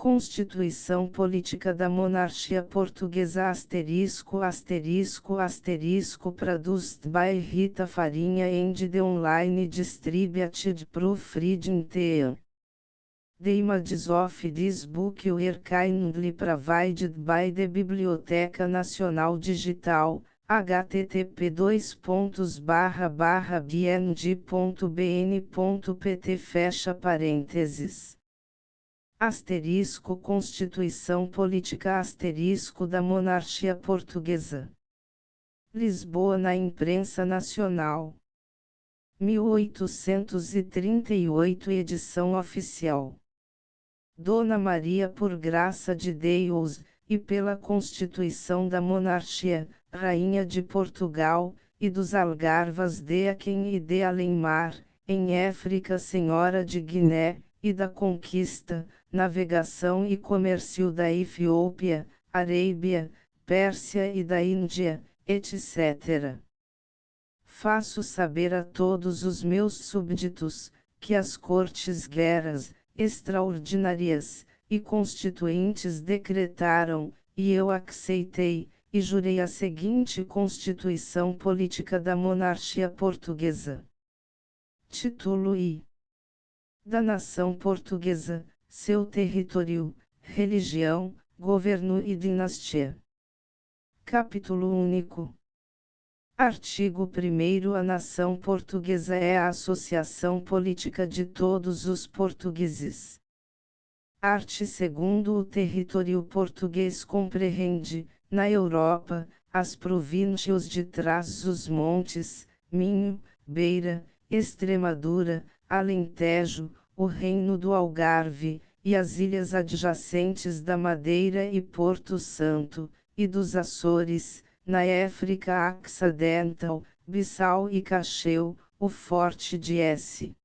Constituição Política da Monarchia Portuguesa *** produced by Rita Farinha and the online distributed proofreading team. The images of this book were kindly provided by the Biblioteca Nacional Digital, http://bng.bn.pt. Constituição Política da Monarchia Portuguesa. Lisboa na Imprensa Nacional. 1838 edição oficial. Dona Maria, por graça de Deus, e pela Constituição da Monarchia, Rainha de Portugal, e dos Algarvas de Aquém e de Além-Mar, em África Senhora de Guiné, e da Conquista, Navegação e Comércio da Etiópia, Arábia, Pérsia e da Índia, etc. Faço saber a todos os meus súbditos, que as Cortes Guerras, extraordinárias, e constituintes decretaram, e eu aceitei, e jurei a seguinte Constituição Política da Monarchia Portuguesa. Título I. Da Nação Portuguesa, seu território, religião, governo e dinastia. Capítulo único. Artigo 1º. A nação portuguesa é a associação política de todos os portugueses. Art. 2º. O território português compreende, na Europa, as províncias de Trás-os-Montes, Minho, Beira, Extremadura, Alentejo, o Reino do Algarve, e as ilhas adjacentes da Madeira e Porto Santo, e dos Açores, na África Ocidental, Bissau e Cacheu, o Forte de S.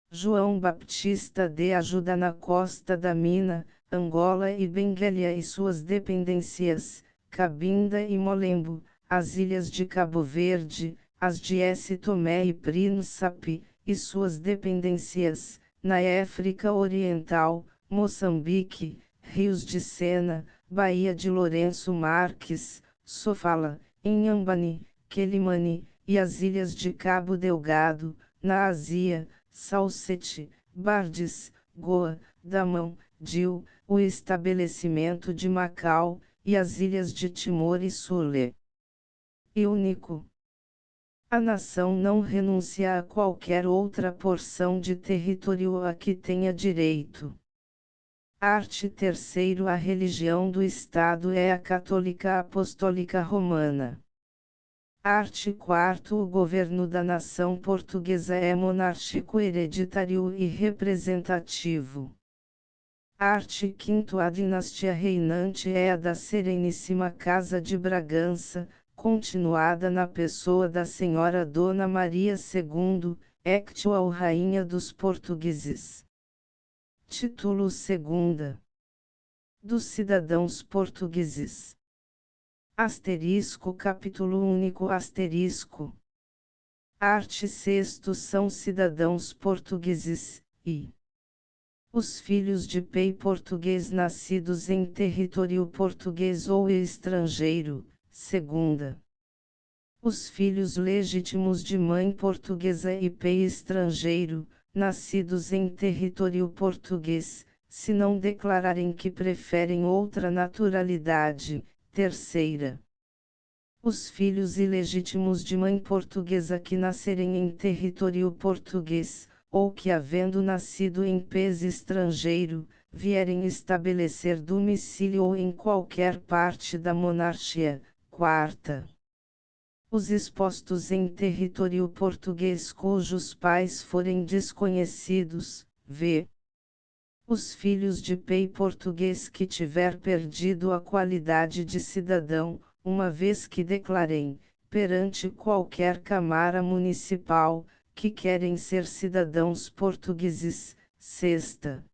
João Baptista de Ajuda na costa da Mina, Angola e Benguela e suas dependências, Cabinda e Molembo, as ilhas de Cabo Verde, as de S. Tomé e Príncipe, e suas dependências, na África Oriental, Moçambique, Rios de Sena, Baía de Lourenço Marques, Sofala, Inhambane, Quelimane, e as ilhas de Cabo Delgado, na Ásia, Salsete, Bardes, Goa, Damão, Diu, o estabelecimento de Macau, e as ilhas de Timor e Sule. E único. A nação não renuncia a qualquer outra porção de território a que tenha direito. Art. 3º. A religião do Estado é a Católica Apostólica Romana. Art. 4º. O governo da nação portuguesa é monárquico, hereditário e representativo. Art. 5º. A dinastia reinante é a da Sereníssima Casa de Bragança, continuada na pessoa da Senhora Dona Maria II, actual Rainha dos Portugueses. Título 2. Dos cidadãos portugueses. Capítulo único. Art. 6º. São cidadãos portugueses, e os filhos de pai português nascidos em território português ou estrangeiro. Segunda. Os filhos legítimos de mãe portuguesa e pai estrangeiro, nascidos em território português, se não declararem que preferem outra naturalidade. Terceira. Os filhos ilegítimos de mãe portuguesa que nascerem em território português, ou que havendo nascido em país estrangeiro, vierem estabelecer domicílio ou em qualquer parte da monarquia. Quarta. Os expostos em território português cujos pais forem desconhecidos, v. Os filhos de pai português que tiver perdido a qualidade de cidadão, uma vez que declarem, perante qualquer Câmara Municipal, que querem ser cidadãos portugueses. Sexta.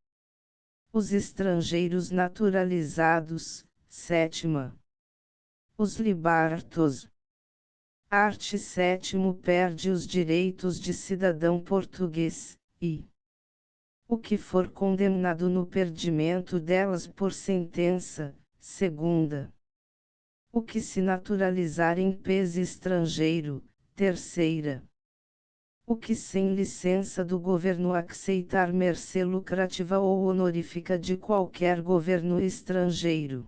Os estrangeiros naturalizados. Sétima. Os libertos. Art. 7º. Perde os direitos de cidadão português, e o que for condenado no perdimento delas por sentença, segunda. O que se naturalizar em país estrangeiro, terceira. O que sem licença do governo aceitar mercê lucrativa ou honorífica de qualquer governo estrangeiro.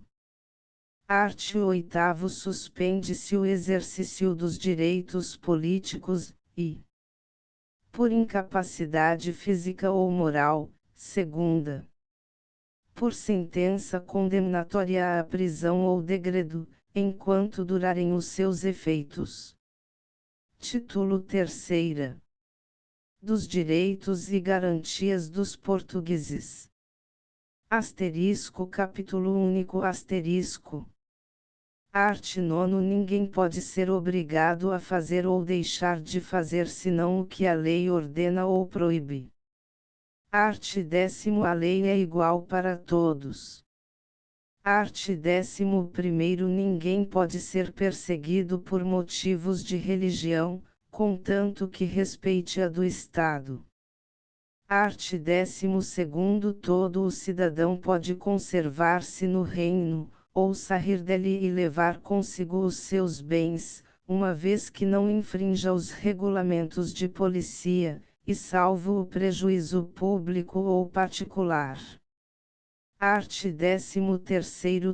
Art. 8º suspende-se o exercício dos direitos políticos, e por incapacidade física ou moral, segunda. Por sentença condenatória à prisão ou degredo, enquanto durarem os seus efeitos. Título 3º. Dos direitos e garantias dos portugueses. Capítulo único Art. 9. Ninguém pode ser obrigado a fazer ou deixar de fazer senão o que a lei ordena ou proíbe. Art. 10. A lei é igual para todos. Art. 11. Ninguém pode ser perseguido por motivos de religião, contanto que respeite a do Estado. Art. 12. Todo o cidadão pode conservar-se no reino, ou sair dele e levar consigo os seus bens, uma vez que não infrinja os regulamentos de polícia, e salvo o prejuízo público ou particular. Art. 13.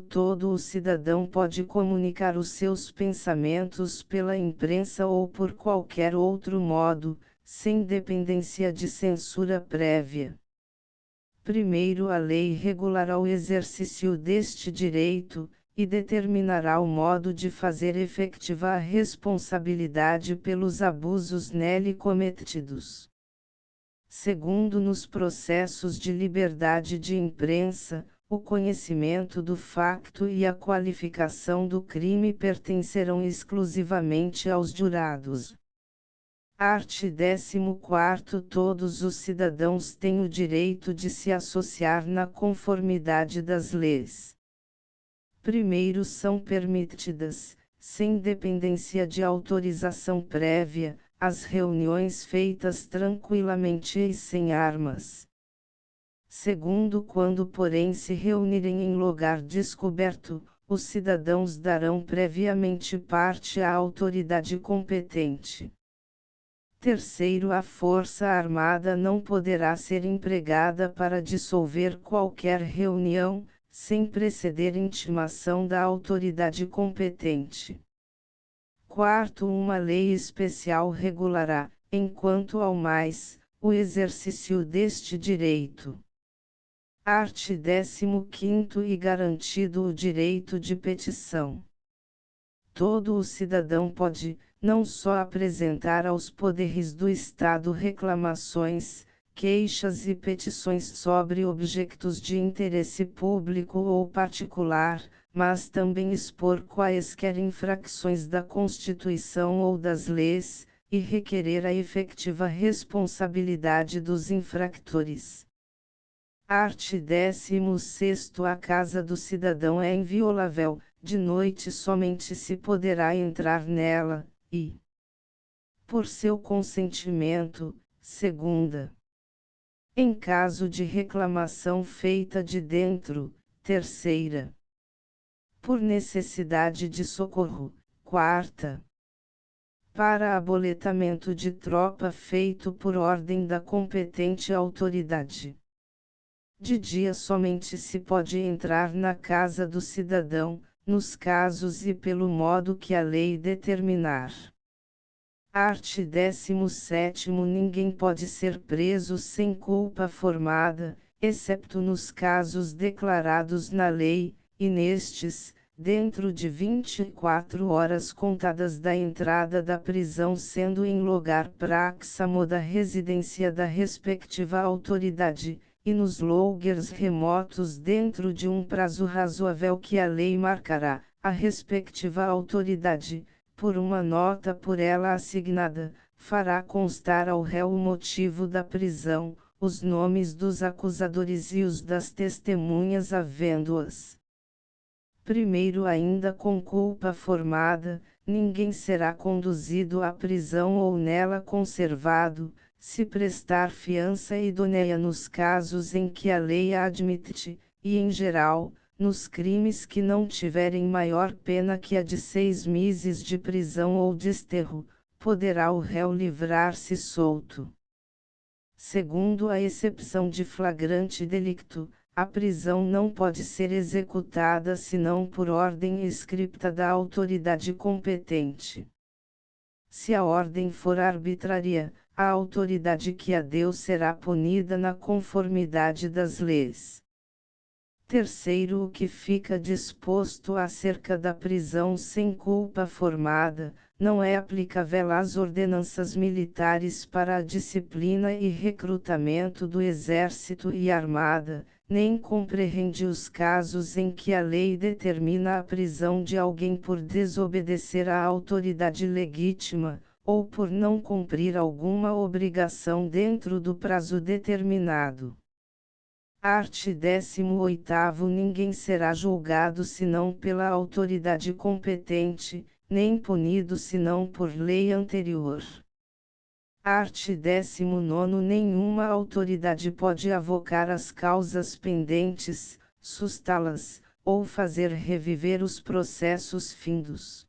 Todo o cidadão pode comunicar os seus pensamentos pela imprensa ou por qualquer outro modo, sem dependência de censura prévia. Primeiro, a lei regulará o exercício deste direito, e determinará o modo de fazer efetiva a responsabilidade pelos abusos nele cometidos. Segundo, nos processos de liberdade de imprensa, o conhecimento do facto e a qualificação do crime pertencerão exclusivamente aos jurados. Art. 14. Todos os cidadãos têm o direito de se associar na conformidade das leis. Primeiro, são permitidas, sem dependência de autorização prévia, as reuniões feitas tranquilamente e sem armas. Segundo, quando porém se reunirem em lugar descoberto, os cidadãos darão previamente parte à autoridade competente. Terceiro, a Força Armada não poderá ser empregada para dissolver qualquer reunião, sem preceder intimação da autoridade competente. Quarto, uma lei especial regulará, enquanto ao mais, o exercício deste direito. Art. 15. E garantido o direito de petição. Todo o cidadão pode, não só apresentar aos poderes do Estado reclamações, queixas e petições sobre objetos de interesse público ou particular, mas também expor quaisquer infrações da Constituição ou das leis, e requerer a efetiva responsabilidade dos infratores. Art. 16. A casa do cidadão é inviolável, de noite somente se poderá entrar nela, e, por seu consentimento, segunda. Em caso de reclamação feita de dentro, terceira. Por necessidade de socorro, quarta. Para aboletamento de tropa feito por ordem da competente autoridade. De dia somente se pode entrar na casa do cidadão, nos casos e pelo modo que a lei determinar. Art. 17. Ninguém pode ser preso sem culpa formada, excepto nos casos declarados na lei, e nestes, dentro de 24 horas contadas da entrada da prisão, sendo em lugar próximo da residência da respectiva autoridade, e nos lugares remotos dentro de um prazo razoável que a lei marcará, a respectiva autoridade, por uma nota por ela assignada, fará constar ao réu o motivo da prisão, os nomes dos acusadores e os das testemunhas havendo-as. Primeiro, ainda com culpa formada, ninguém será conduzido à prisão ou nela conservado, se prestar fiança idônea nos casos em que a lei a admite, e em geral, nos crimes que não tiverem maior pena que a de 6 meses de prisão ou desterro, poderá o réu livrar-se solto. Segundo a exceção de flagrante delicto, a prisão não pode ser executada senão por ordem escrita da autoridade competente. Se a ordem for arbitrária, a autoridade que a deu será punida na conformidade das leis. Terceiro, o que fica disposto acerca da prisão sem culpa formada, não é aplicável às ordenanças militares para a disciplina e recrutamento do Exército e Armada, nem compreende os casos em que a lei determina a prisão de alguém por desobedecer à autoridade legítima, ou por não cumprir alguma obrigação dentro do prazo determinado. Art. 18º. Ninguém será julgado senão pela autoridade competente, nem punido senão por lei anterior. Art. 19º. Nenhuma autoridade pode avocar as causas pendentes, sustá-las, ou fazer reviver os processos findos.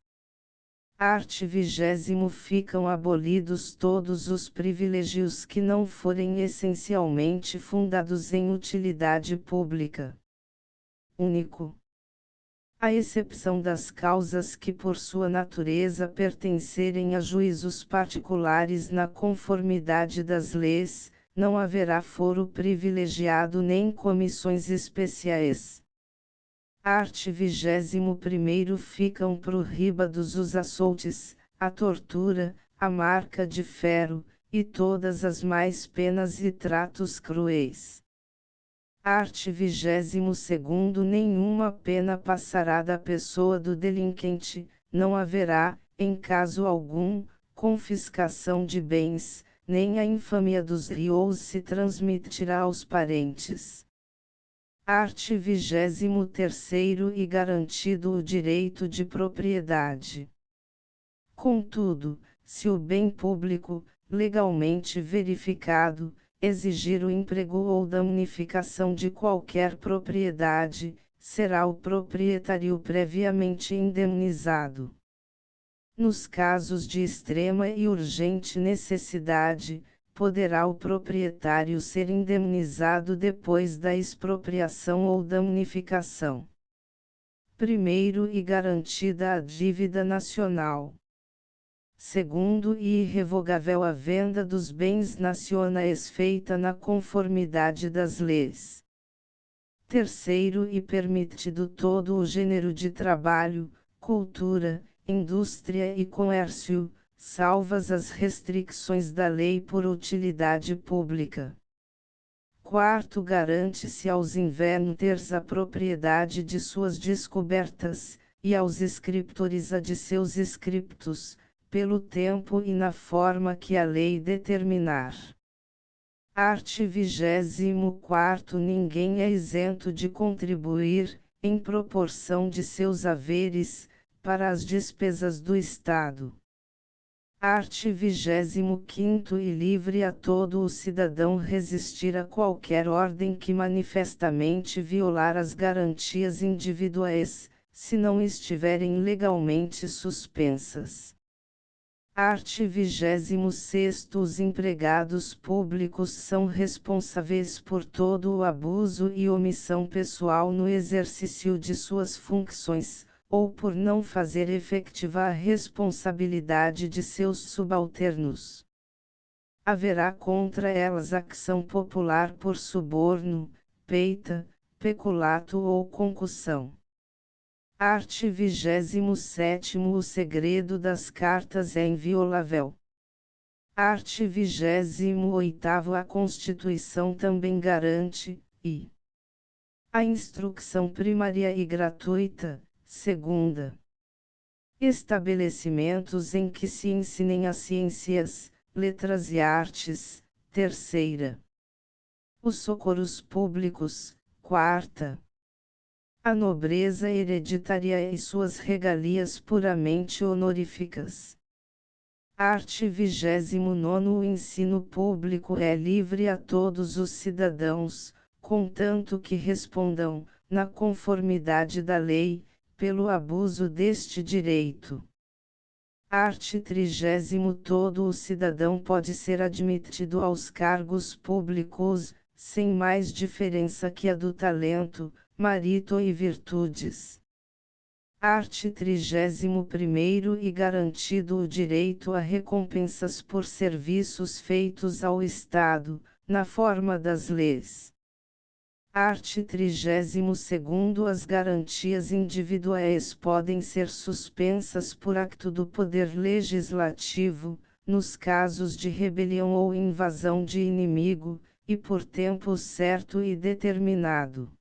Art. 20º. Ficam abolidos todos os privilégios que não forem essencialmente fundados em utilidade pública. Único. À exceção das causas que por sua natureza pertencerem a juízos particulares na conformidade das leis, não haverá foro privilegiado nem comissões especiais. Art. 21º. Ficam proibidos os açoutes, a tortura, a marca de ferro, e todas as mais penas e tratos cruéis. Art. 22º. Nenhuma pena passará da pessoa do delinquente, não haverá, em caso algum, confiscação de bens, nem a infâmia dos réus se transmitirá aos parentes. Art. 23º. E garantido o direito de propriedade. Contudo, se o bem público, legalmente verificado, exigir o emprego ou damnificação de qualquer propriedade, será o proprietário previamente indemnizado. Nos casos de extrema e urgente necessidade, poderá o proprietário ser indemnizado depois da expropriação ou damnificação. Primeiro, e garantida a dívida nacional. Segundo, e irrevogável a venda dos bens nacionais feita na conformidade das leis. Terceiro, e permitido todo o gênero de trabalho, cultura, indústria e comércio, salvas as restrições da lei por utilidade pública. Quarto, garante-se aos inventores a propriedade de suas descobertas, e aos escritores a de seus escritos, pelo tempo e na forma que a lei determinar. Art. 24º. Ninguém é isento de contribuir, em proporção de seus haveres, para as despesas do Estado. Art. 25º. E livre a todo o cidadão resistir a qualquer ordem que manifestamente violar as garantias individuais, se não estiverem legalmente suspensas. Art. 26º. Os empregados públicos são responsáveis por todo o abuso e omissão pessoal no exercício de suas funções, ou por não fazer efetiva a responsabilidade de seus subalternos. Haverá contra elas ação popular por suborno, peita, peculato ou concussão. Art. 27º. O segredo das cartas é inviolável. Art. 28º. A Constituição também garante, e a instrução primária e gratuita, segunda. Estabelecimentos em que se ensinem as ciências, letras e artes, terceira. Os socorros públicos, quarta. A nobreza hereditária e suas regalias puramente honoríficas. Art. 29. O ensino público é livre a todos os cidadãos, contanto que respondam, na conformidade da lei, pelo abuso deste direito. Art. 30. Todo o cidadão pode ser admitido aos cargos públicos, sem mais diferença que a do talento, mérito e virtudes. Art. 31. E garantido o direito a recompensas por serviços feitos ao Estado, na forma das leis. Art. 32. As garantias individuais podem ser suspensas por acto do Poder Legislativo, nos casos de rebelião ou invasão de inimigo, e por tempo certo e determinado.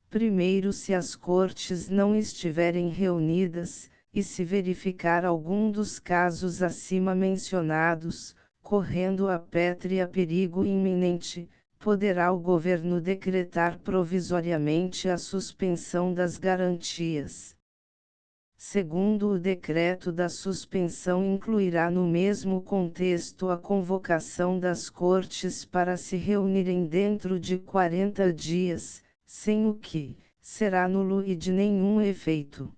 Primeiro, se as Cortes não estiverem reunidas, e se verificar algum dos casos acima mencionados, correndo a pétrea perigo iminente, poderá o governo decretar provisoriamente a suspensão das garantias. Segundo, o decreto da suspensão incluirá no mesmo contexto a convocação das Cortes para se reunirem dentro de 40 dias, sem o que, será nulo e de nenhum efeito.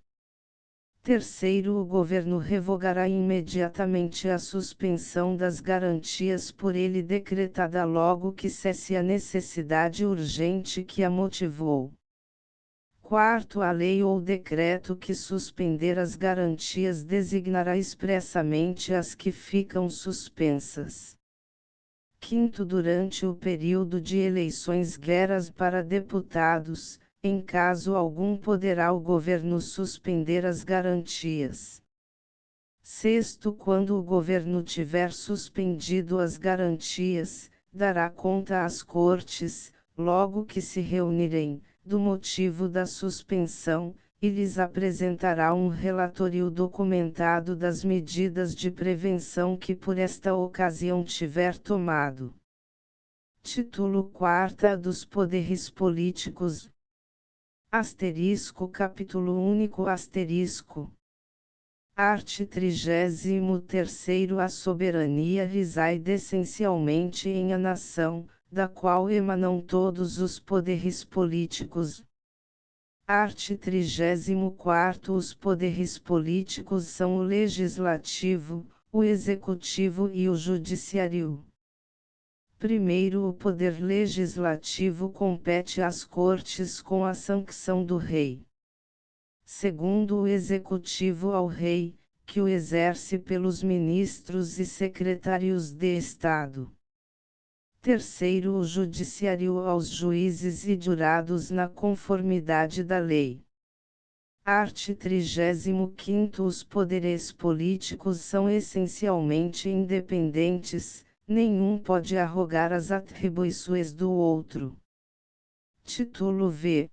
Terceiro, o governo revogará imediatamente a suspensão das garantias por ele decretada logo que cesse a necessidade urgente que a motivou. Quarto, a lei ou decreto que suspender as garantias designará expressamente as que ficam suspensas. Quinto, durante o período de eleições guerras para deputados, em caso algum poderá o governo suspender as garantias. Sexto, quando o governo tiver suspendido as garantias, dará conta às Cortes, logo que se reunirem, do motivo da suspensão, e lhes apresentará um relatório documentado das medidas de prevenção que por esta ocasião tiver tomado. Título 4 dos Poderes Políticos. Capítulo único Art. 33. A soberania reside essencialmente em a nação, da qual emanam todos os poderes políticos. Art. 34. Os poderes políticos são o legislativo, o executivo e o judiciário. Primeiro, o poder legislativo compete às Cortes com a sanção do rei. Segundo, o executivo ao rei, que o exerce pelos ministros e secretários de Estado. Terceiro, o judiciário aos juízes e jurados na conformidade da lei. Art. 35. Os poderes políticos são essencialmente independentes, nenhum pode arrogar as atribuições do outro. Título V.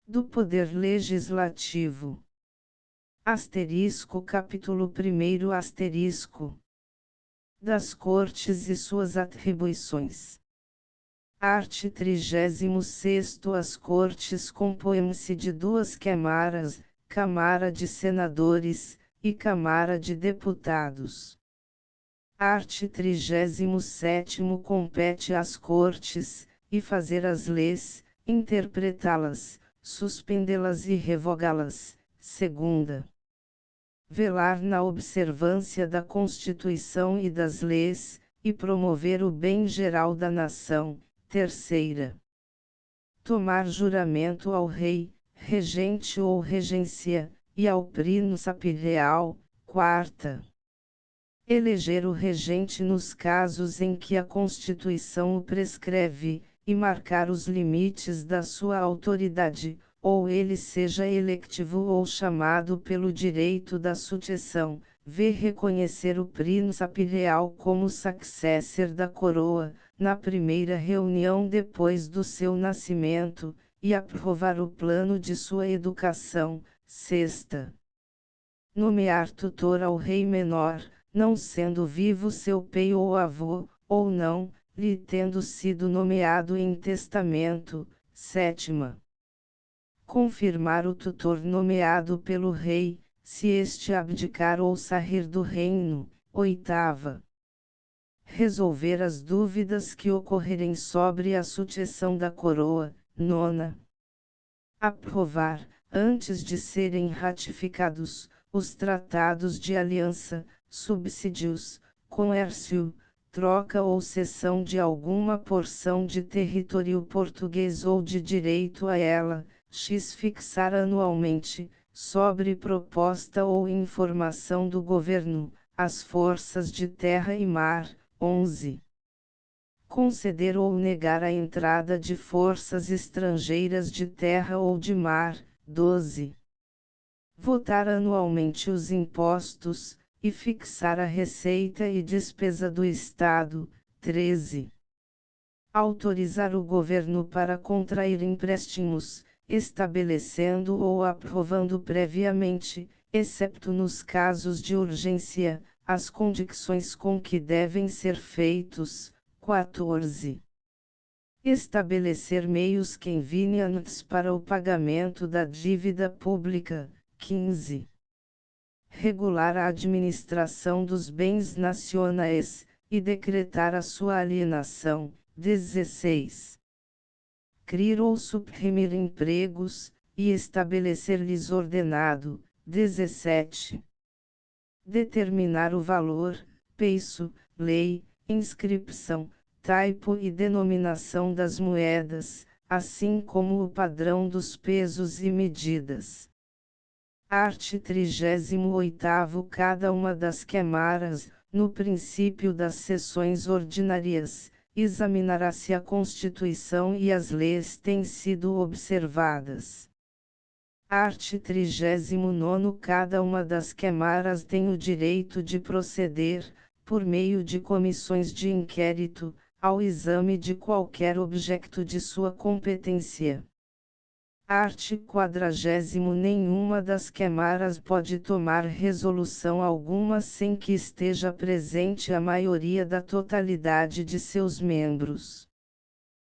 Do Poder Legislativo. Capítulo 1. Das Cortes e suas atribuições. Art. 36. As Cortes compõem-se de duas câmaras, Câmara de Senadores, e Câmara de Deputados. Art. 37. Compete às Cortes, e fazer as leis, interpretá-las, suspendê-las e revogá-las. Segunda. Velar na observância da Constituição e das leis, e promover o bem geral da nação. Terceira. Tomar juramento ao rei, regente ou regência, e ao príncipe real. Quarta. Eleger o regente nos casos em que a Constituição o prescreve, e marcar os limites da sua autoridade, ou ele seja electivo ou chamado pelo direito da sucessão, reconhecer o príncipe real como sucessor da coroa, na primeira reunião depois do seu nascimento, e aprovar o plano de sua educação. Sexta. Nomear tutor ao rei menor, não sendo vivo seu pai ou avô, ou não, lhe tendo sido nomeado em testamento. Sétima. Confirmar o tutor nomeado pelo rei, se este abdicar ou sair do reino, Oitava. Resolver as dúvidas que ocorrerem sobre a sucessão da coroa. Nona. Aprovar, antes de serem ratificados, os tratados de aliança, subsídios, comércio, troca ou cessão de alguma porção de território português ou de direito a ela, fixar anualmente, sobre proposta ou informação do governo, as forças de terra e mar. 11. Conceder ou negar a entrada de forças estrangeiras de terra ou de mar. 12. Votar anualmente os impostos, e fixar a receita e despesa do Estado. 13. Autorizar o governo para contrair empréstimos, estabelecendo ou aprovando previamente, excepto nos casos de urgência, as condições com que devem ser feitos. 14. Estabelecer meios convenientes para o pagamento da dívida pública. 15. Regular a administração dos bens nacionais, e decretar a sua alienação. 16. Criar ou suprimir empregos, e estabelecer-lhes ordenado. 17. Determinar o valor, preço, lei, inscrição, typo e denominação das moedas, assim como o padrão dos pesos e medidas. Art. 38º. Cada uma das câmaras, no princípio das sessões ordinárias, examinará se a Constituição e as leis têm sido observadas. Art. 39º. Cada uma das câmaras tem o direito de proceder, por meio de comissões de inquérito, ao exame de qualquer objeto de sua competência. Art. 40º. Nenhuma das câmaras pode tomar resolução alguma sem que esteja presente a maioria da totalidade de seus membros.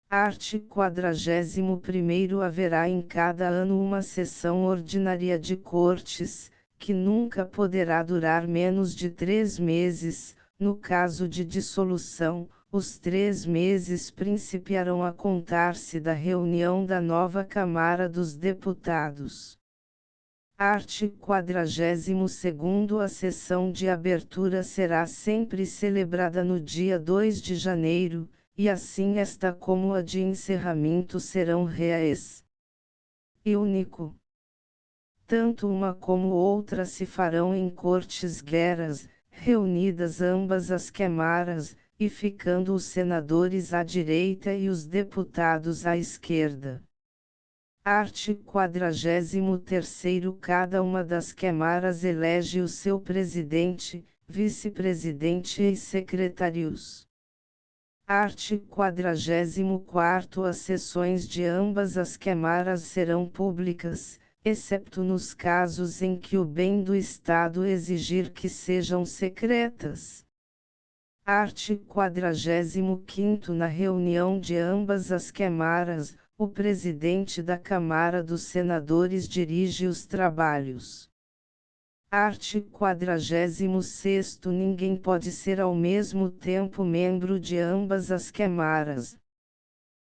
Art. 41º. Haverá em cada ano uma sessão ordinária de Cortes, que nunca poderá durar menos de 3 meses, no caso de dissolução. Os 3 meses principiarão a contar-se da reunião da nova Câmara dos Deputados. Art. 42º. A sessão de abertura será sempre celebrada no dia 2 de janeiro, e assim esta como a de encerramento serão reais e único. Tanto uma como outra se farão em cortes guerras, reunidas ambas as câmaras, e ficando os senadores à direita e os deputados à esquerda. Art. 43º. Cada uma das câmaras elege o seu presidente, vice-presidente e secretários. Art. 44º. As sessões de ambas as câmaras serão públicas, excepto nos casos em que o bem do Estado exigir que sejam secretas. Art. 45º. Na reunião de ambas as câmaras, o presidente da Câmara dos Senadores dirige os trabalhos. Art. 46º. Ninguém pode ser ao mesmo tempo membro de ambas as câmaras.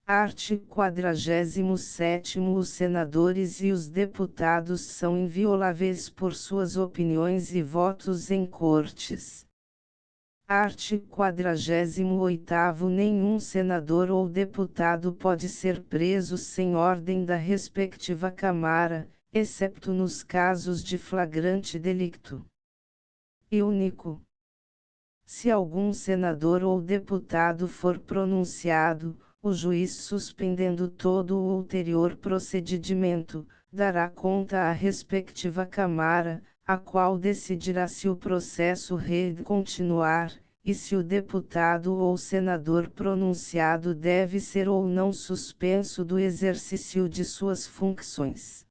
Art. 47º. Os senadores e os deputados são invioláveis por suas opiniões e votos em cortes. Art. 48º. Nenhum senador ou deputado pode ser preso sem ordem da respectiva Câmara, excepto nos casos de flagrante delicto. E único. Se algum senador ou deputado for pronunciado, o juiz, suspendendo todo o ulterior procedimento, dará conta à respectiva Câmara, a qual decidirá se o processo continuar, e se o deputado ou senador pronunciado deve ser ou não suspenso do exercício de suas funções.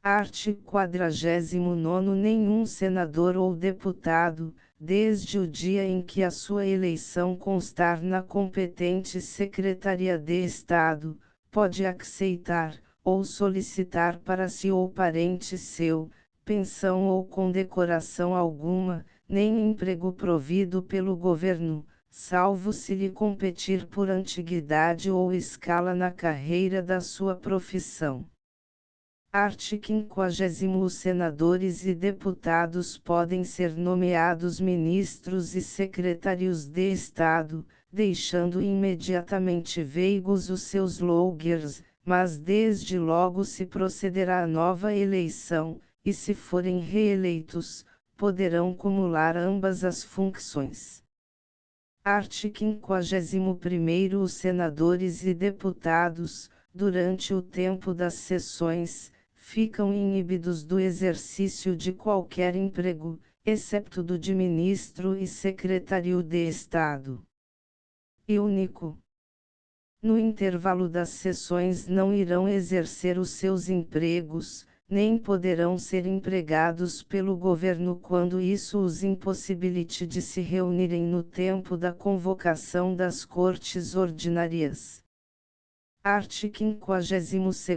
Art. 49º. Nenhum senador ou deputado, desde o dia em que a sua eleição constar na competente Secretaria de Estado, pode aceitar, ou solicitar para si ou parente seu, pensão ou condecoração alguma, nem emprego provido pelo governo, salvo se lhe competir por antiguidade ou escala na carreira da sua profissão. Art. 50. Os senadores e deputados podem ser nomeados ministros e secretários de Estado, deixando imediatamente veigos os seus louvres, mas desde logo se procederá a nova eleição, e se forem reeleitos, poderão cumular ambas as funções. Art. 51. Os senadores e deputados, durante o tempo das sessões, ficam inibidos do exercício de qualquer emprego, excepto do de ministro e secretário de Estado. E único. No intervalo das sessões não irão exercer os seus empregos, nem poderão ser empregados pelo governo quando isso os impossibilite de se reunirem no tempo da convocação das cortes ordinárias. Art. 52.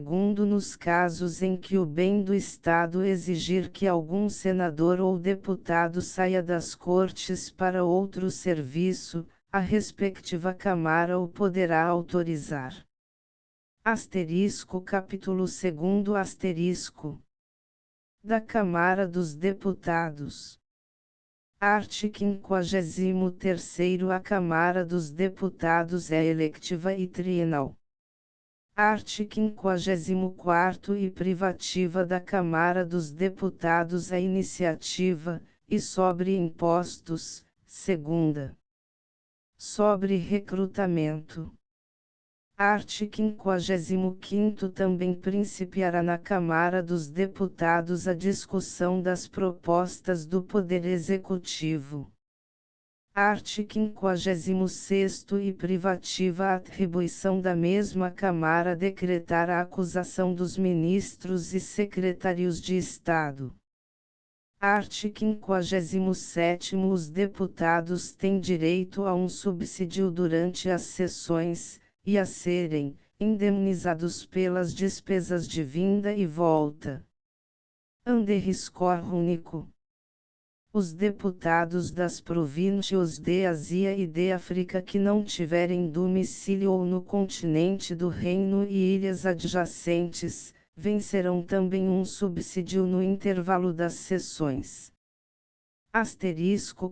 Nos casos em que o bem do Estado exigir que algum senador ou deputado saia das cortes para outro serviço, a respectiva Câmara o poderá autorizar. Capítulo 2. Da Câmara dos Deputados. Art. 53. A Câmara dos Deputados é electiva e trienal. Art. 54. E privativa da Câmara dos Deputados a iniciativa, e sobre impostos, segunda. Sobre recrutamento. Art. 55. Também principiará na Câmara dos Deputados a discussão das propostas do Poder Executivo. Art. 56. E privativa a atribuição da mesma Câmara decretar a acusação dos ministros e secretários de Estado. Art. 57. Os deputados têm direito a um subsídio durante as sessões, e a serem indemnizados pelas despesas de vinda e volta. Underscore único. Os deputados das províncias de Ásia e de África que não tiverem domicílio ou no continente do Reino e ilhas adjacentes, vencerão também um subsídio no intervalo das sessões.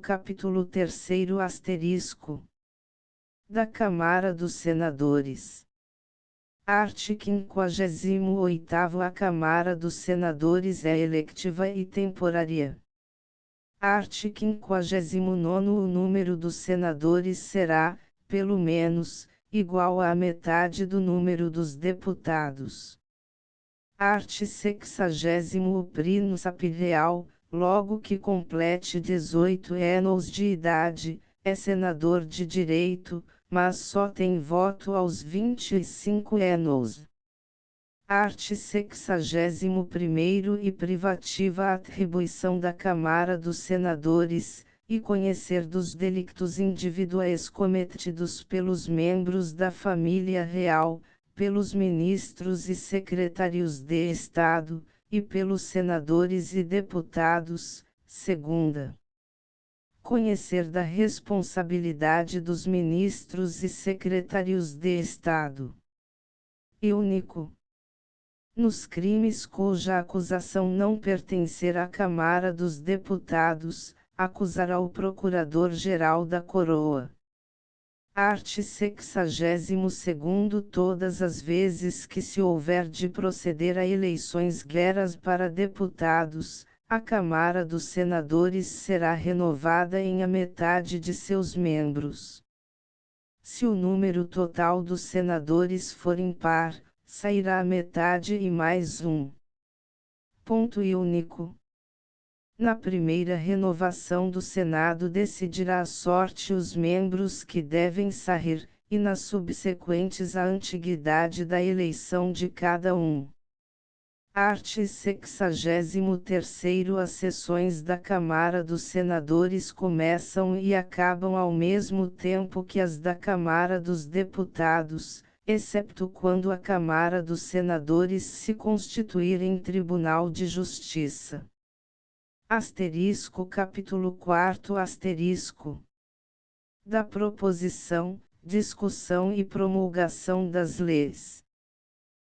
Capítulo 3. Da Câmara dos Senadores. Art. 58. A Câmara dos Senadores é electiva e temporária. Art. 59. O número dos senadores será, pelo menos, igual à metade do número dos deputados. Art. 60. O príncipe real, logo que complete 18 anos de idade, é senador de direito, mas só tem voto aos 25 anos. Art. 61. E privativa a atribuição da Câmara dos Senadores, e conhecer dos delictos individuais cometidos pelos membros da família real, pelos ministros e secretários de Estado, e pelos senadores e deputados, segunda. Conhecer da responsabilidade dos ministros e secretários de Estado. E único. Nos crimes cuja acusação não pertencer à Câmara dos Deputados, acusará o Procurador-Geral da Coroa. Art. 62. Todas as vezes que se houver de proceder a eleições guerras para deputados, a Câmara dos Senadores será renovada em a metade de seus membros. Se o número total dos senadores for impar, sairá a metade e mais um. Ponto e único. Na primeira renovação do Senado decidirá a sorte os membros que devem sair, e nas subsequentes a antiguidade da eleição de cada um. Art. 63. As sessões da Câmara dos Senadores começam e acabam ao mesmo tempo que as da Câmara dos Deputados, excepto quando a Câmara dos Senadores se constituir em Tribunal de Justiça. Capítulo 4 da proposição, discussão e promulgação das leis.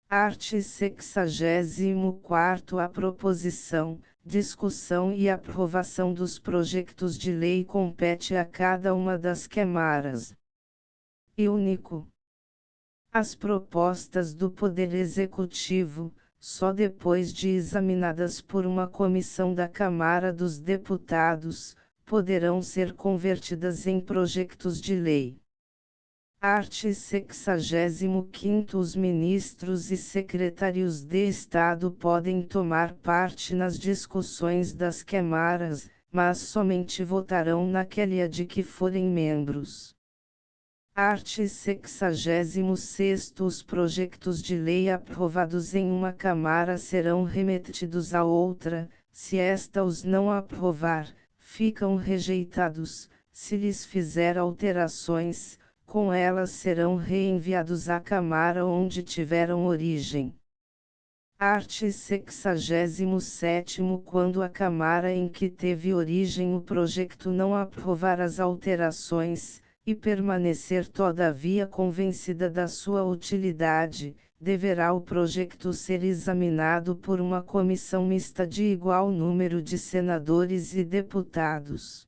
Art. 64 A proposição, discussão e aprovação dos projetos de lei compete a cada uma das câmaras. E único. As propostas do Poder Executivo, só depois de examinadas por uma comissão da Câmara dos Deputados, poderão ser convertidas em projetos de lei. Art. 65 Os ministros e secretários de Estado podem tomar parte nas discussões das câmaras, mas somente votarão naquela de que forem membros. Art. 66 Os projetos de lei aprovados em uma Câmara serão remetidos à outra, se esta os não aprovar, ficam rejeitados, se lhes fizer alterações, com elas serão reenviados à Câmara onde tiveram origem. Art. 67 Quando a Câmara em que teve origem o projeto não aprovar as alterações, e permanecer todavia convencida da sua utilidade, deverá o projeto ser examinado por uma comissão mista de igual número de senadores e deputados.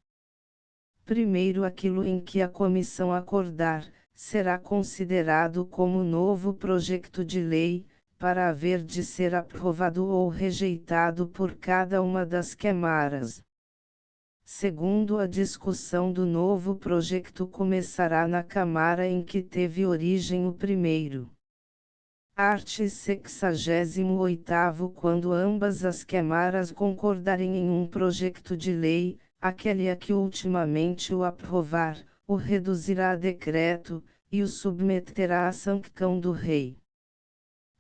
Primeiro aquilo em que a comissão acordar, será considerado como novo projeto de lei, para haver de ser aprovado ou rejeitado por cada uma das câmaras. Segundo a discussão do novo projeto começará na Câmara em que teve origem o primeiro. Art. 68 Quando ambas as câmaras concordarem em um projeto de lei, aquele a que ultimamente o aprovar, o reduzirá a decreto, e o submeterá à sanção do rei.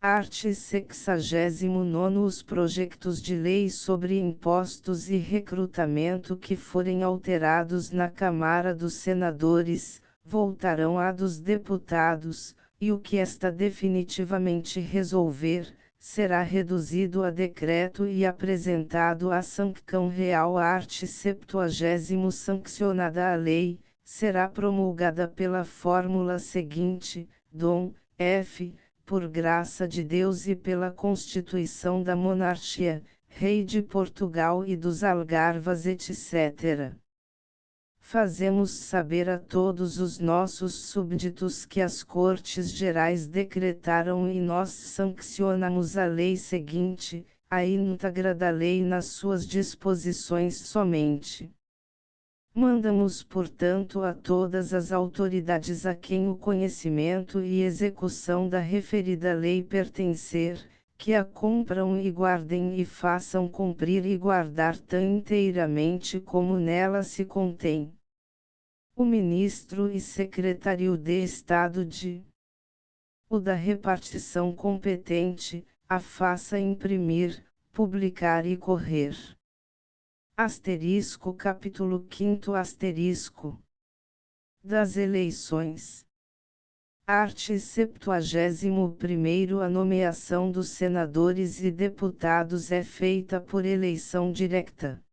Art. 69 Os projetos de lei sobre impostos e recrutamento que forem alterados na Câmara dos Senadores, voltarão à dos deputados, e o que esta definitivamente resolver, será reduzido a decreto e apresentado à sanção real. Art. 70 Sancionada a lei, será promulgada pela fórmula seguinte: Dom, F., por graça de Deus e pela Constituição da Monarquia, Rei de Portugal e dos Algarves etc. Fazemos saber a todos os nossos súbditos que as Cortes Gerais decretaram e nós sancionamos a lei seguinte, a íntegra da lei nas suas disposições somente. Mandamos, portanto, a todas as autoridades a quem o conhecimento e execução da referida lei pertencer, que a cumpram e guardem e façam cumprir e guardar tão inteiramente como nela se contém. O ministro e secretário de Estado o da repartição competente, a faça imprimir, publicar e correr. Capítulo 5 das eleições. Art. 71 A nomeação dos senadores e deputados é feita por eleição direta.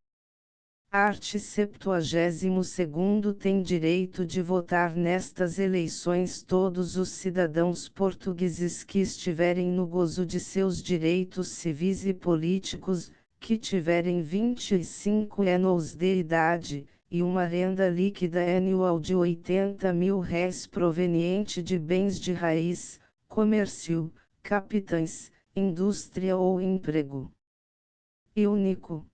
Art. 72 Tem direito de votar nestas eleições todos os cidadãos portugueses que estiverem no gozo de seus direitos civis e políticos, que tiverem 25 anos de idade, e uma renda líquida anual de R$ 80.000 proveniente de bens de raiz, comércio, capitais, indústria ou emprego. E único.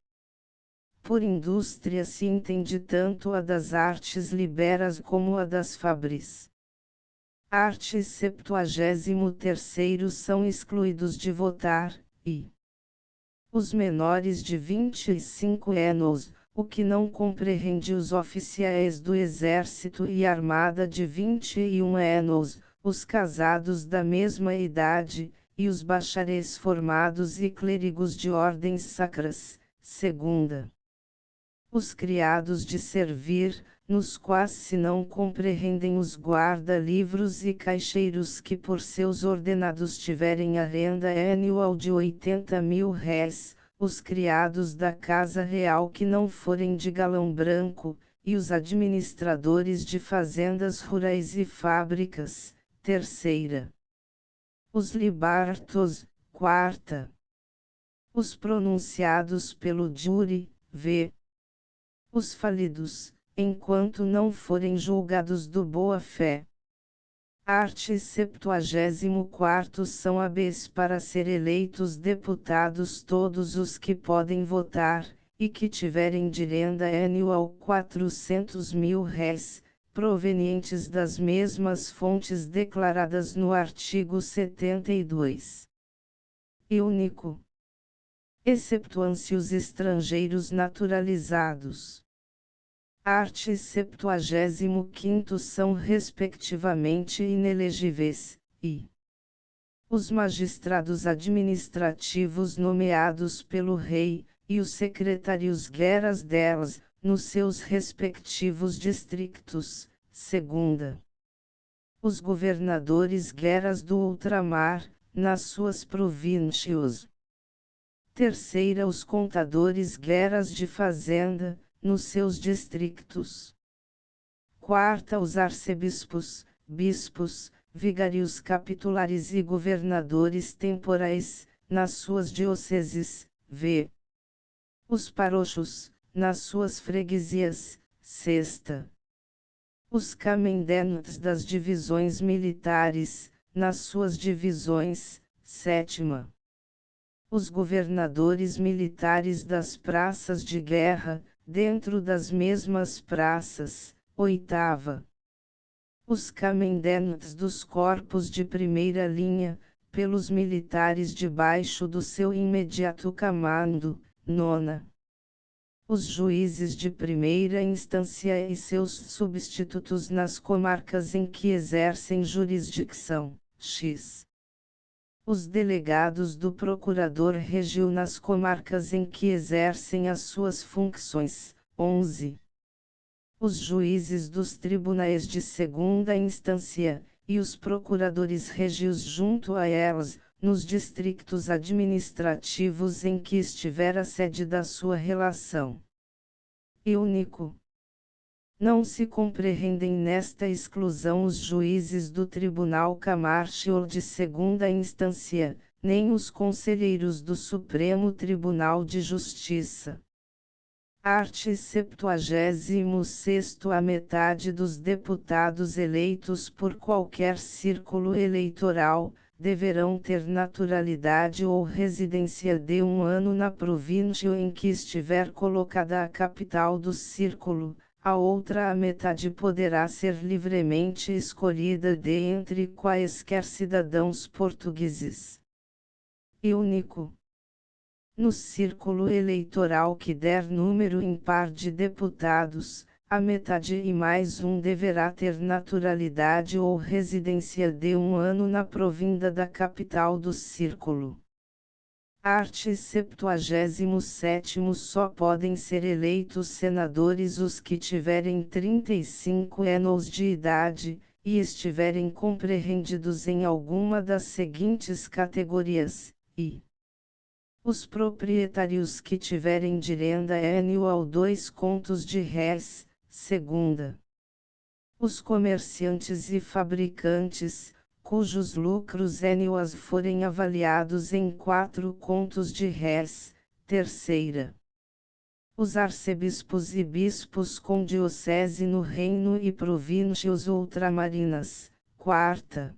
Por indústria se entende tanto a das artes liberas como a das fabris. Art. 73 São excluídos de votar, e os menores de 25 anos, o que não compreende os oficiais do Exército e Armada de 21 anos, os casados da mesma idade, e os bacharéis formados e clérigos de ordens sacras, segunda. Os criados de servir, nos quais se não compreendem os guarda-livros e caixeiros que por seus ordenados tiverem a renda anual de R$ 80.000, os criados da casa real que não forem de galão branco, e os administradores de fazendas rurais e fábricas, terceira. Os libertos, quarta. Os pronunciados pelo júri, v. Os falidos, enquanto não forem julgados do boa-fé. Art. 74º são habeas para ser eleitos deputados todos os que podem votar, e que tiverem de renda anual 400.000 réis, provenientes das mesmas fontes declaradas no artigo 72. E único. Exceptuam-se os estrangeiros naturalizados. Art. 75º são respectivamente inelegíveis, e os magistrados administrativos nomeados pelo rei, e os secretários-guerras delas, nos seus respectivos distritos, segunda. Os governadores-guerras do ultramar, nas suas províncias. Terceira, os contadores-guerras de fazenda, nos seus distritos. Quarta, os arcebispos, bispos, vigários capitulares e governadores temporais, nas suas dioceses, v. Os paróquios, nas suas freguesias, sexta. Os comendentes das divisões militares, nas suas divisões, sétima. Os governadores militares das praças de guerra, dentro das mesmas praças, oitava. Os comendentes dos corpos de primeira linha, pelos militares debaixo do seu imediato comando, nona. Os juízes de primeira instância e seus substitutos nas comarcas em que exercem jurisdição, x. Os delegados do Procurador Régio nas comarcas em que exercem as suas funções, 11. Os juízes dos tribunais de segunda instância, e os procuradores régios junto a elas, nos distritos administrativos em que estiver a sede da sua relação. E único. Não se compreendem nesta exclusão os juízes do Tribunal Comarcial de segunda instância, nem os conselheiros do Supremo Tribunal de Justiça. Art. 76º A metade dos deputados eleitos por qualquer círculo eleitoral, deverão ter naturalidade ou residência de 1 ano na província em que estiver colocada a capital do círculo. A outra metade poderá ser livremente escolhida de entre quaisquer cidadãos portugueses. E único. No círculo eleitoral que der número impar de deputados, a metade e mais um deverá ter naturalidade ou residência de 1 ano na provinda da capital do círculo. Art. 77º Só podem ser eleitos senadores os que tiverem 35 anos de idade, e estiverem compreendidos em alguma das seguintes categorias, e os proprietários que tiverem de renda anual 2 contos de réis, segunda. Os comerciantes e fabricantes, cujos lucros anuais forem avaliados em 4 contos de réis, terceira. Os arcebispos e bispos com diocese no reino e províncias ultramarinas, quarta.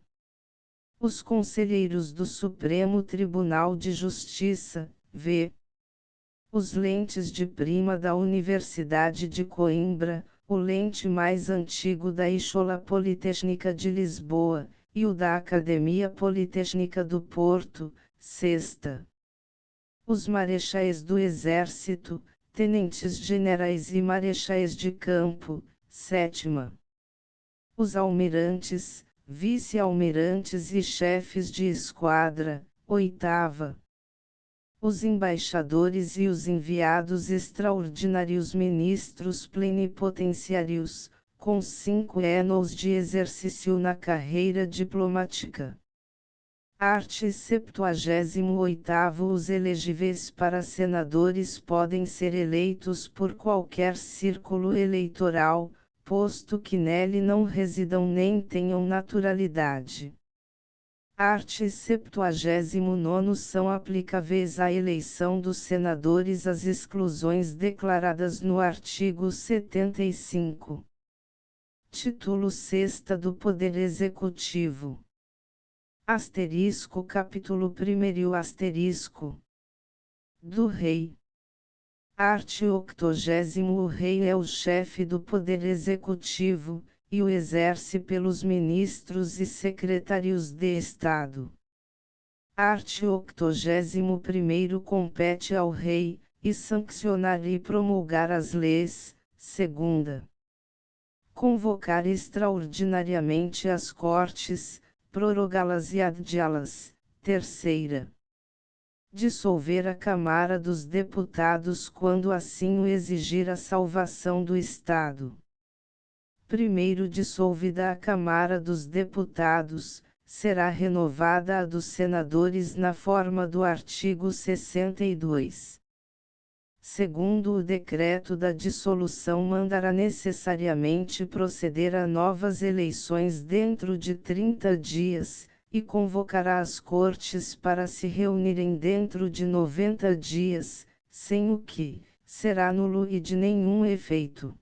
Os conselheiros do Supremo Tribunal de Justiça, v. Os lentes de prima da Universidade de Coimbra, o lente mais antigo da Escola Politécnica de Lisboa, e o da Academia Politécnica do Porto, sexta. Os marechais do Exército, tenentes generais e marechais de campo, sétima. Os almirantes, vice-almirantes e chefes de esquadra, oitava. Os embaixadores e os enviados extraordinários ministros plenipotenciários, com 5 anos de exercício na carreira diplomática. Art. 78º. Os elegíveis para senadores podem ser eleitos por qualquer círculo eleitoral, posto que nele não residam nem tenham naturalidade. Art. 79. São aplicáveis à eleição dos senadores as exclusões declaradas no artigo 75. Título 6 do Poder Executivo. Capítulo 1. Do Rei. Art. 80. O Rei é o chefe do Poder Executivo, e o exerce pelos ministros e secretários de Estado. Art. 81. Compete ao Rei, e sancionar e promulgar as leis, segunda. Convocar extraordinariamente as Cortes, prorrogá-las e adiá-las, terceira. Dissolver a Câmara dos Deputados quando assim o exigir a salvação do Estado. Primeiro dissolvida a Câmara dos Deputados, será renovada a dos senadores na forma do artigo 62. Segundo o decreto da dissolução mandará necessariamente proceder a novas eleições dentro de 30 dias, e convocará as Cortes para se reunirem dentro de 90 dias, sem o que, será nulo e de nenhum efeito.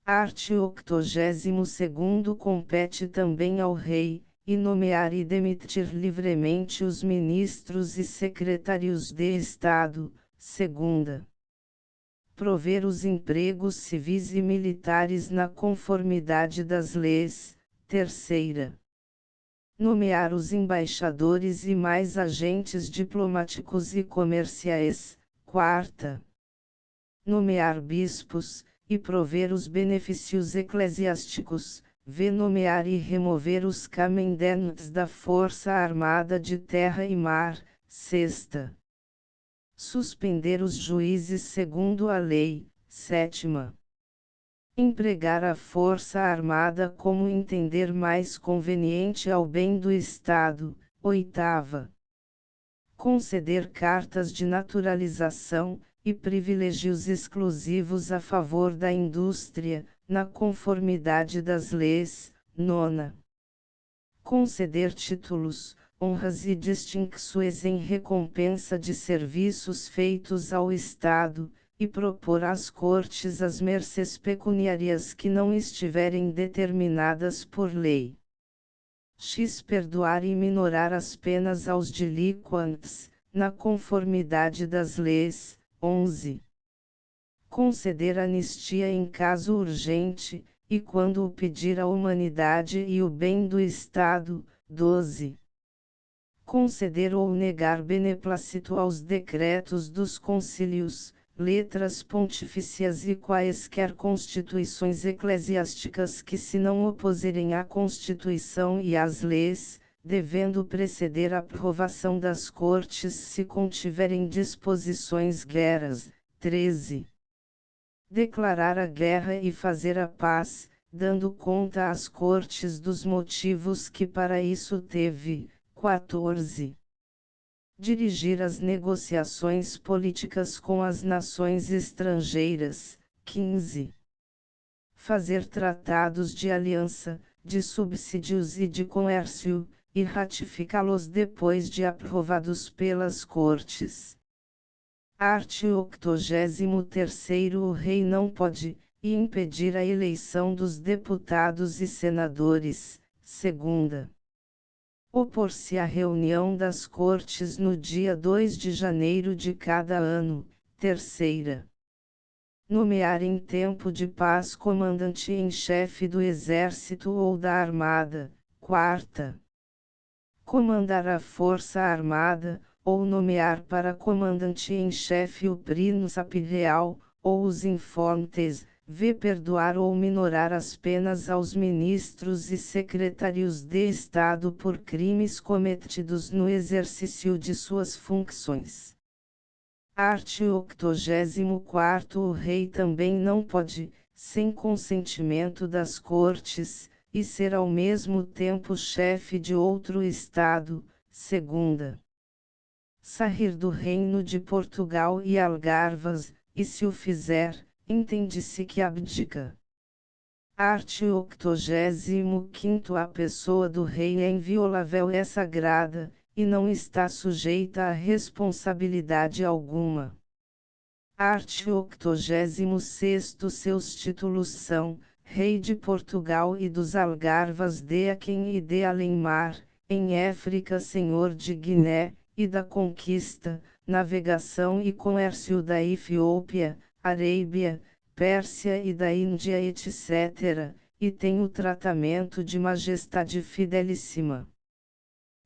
Art. 82. Compete também ao Rei, e nomear e demitir livremente os ministros e secretários de Estado, segunda. Prover os empregos civis e militares na conformidade das leis, terceira. Nomear os embaixadores e mais agentes diplomáticos e comerciais, quarta. Nomear bispos, e prover os benefícios eclesiásticos, nomear e remover os comandantes da Força Armada de Terra e Mar, sexta. Suspender os juízes segundo a lei, sétima. Empregar a Força Armada como entender mais conveniente ao bem do Estado, oitava. Conceder cartas de naturalização, e privilégios exclusivos a favor da indústria, na conformidade das leis, nona. Conceder títulos, honras e distinções em recompensa de serviços feitos ao Estado, e propor às Cortes as mercês pecuniárias que não estiverem determinadas por lei. Perdoar e minorar as penas aos delinquentes, na conformidade das leis, 11. Conceder anistia em caso urgente, e quando o pedir a humanidade e o bem do Estado, 12. Conceder ou negar beneplácito aos decretos dos concílios, letras pontifícias e quaisquer constituições eclesiásticas que se não opuserem à Constituição e às leis, devendo preceder a aprovação das Cortes se contiverem disposições guerras, 13. Declarar a guerra e fazer a paz, dando conta às Cortes dos motivos que para isso teve, 14. Dirigir as negociações políticas com as nações estrangeiras, 15. Fazer tratados de aliança, de subsídios e de comércio, e ratificá-los depois de aprovados pelas Cortes. Art. 83. O Rei não pode, e impedir a eleição dos deputados e senadores, segunda. Opor-se à reunião das Cortes no dia 2 de janeiro de cada ano, terceira. Nomear em tempo de paz comandante em chefe do Exército ou da Armada, quarta. Comandar a Força Armada, ou nomear para comandante em chefe o príncipe real, ou os infantes, perdoar ou minorar as penas aos ministros e secretários de Estado por crimes cometidos no exercício de suas funções. Art. 84. O Rei também não pode, sem consentimento das Cortes, e ser ao mesmo tempo chefe de outro Estado, segunda. Sair do reino de Portugal e Algarvas, e se o fizer, entende-se que abdica. Art. 85. A pessoa do rei é inviolável, é sagrada, e não está sujeita a responsabilidade alguma. Art. 86. Seus títulos são: Rei de Portugal e dos Algarvas, de Aquém e de Além-Mar, em África, Senhor de Guiné, e da Conquista, Navegação e Comércio da Etiópia, Arábia, Pérsia e da Índia, etc., e tem o tratamento de Majestade Fidelíssima.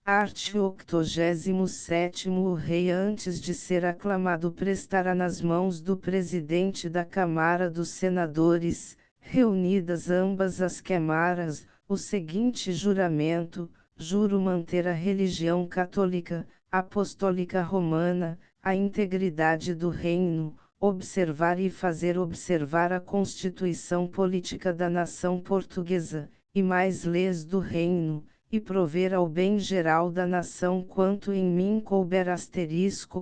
Art. 87. O rei, antes de ser aclamado, prestará nas mãos do presidente da Câmara dos Senadores, reunidas ambas as câmaras, o seguinte juramento: juro manter a religião católica, apostólica romana, a integridade do reino, observar e fazer observar a Constituição Política da Nação Portuguesa, e mais leis do reino, e prover ao bem geral da nação quanto em mim couber.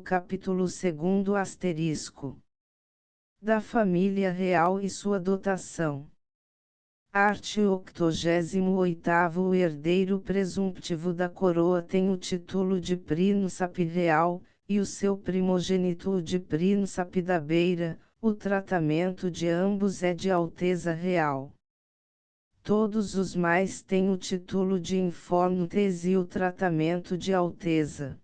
Capítulo 2. Da família real e sua dotação. Art. 88. O herdeiro presumptivo da coroa tem o título de príncipe real, e o seu primogênito o de príncipe da beira. O tratamento de ambos é de alteza real. Todos os mais têm o título de infórnutes e o tratamento de alteza.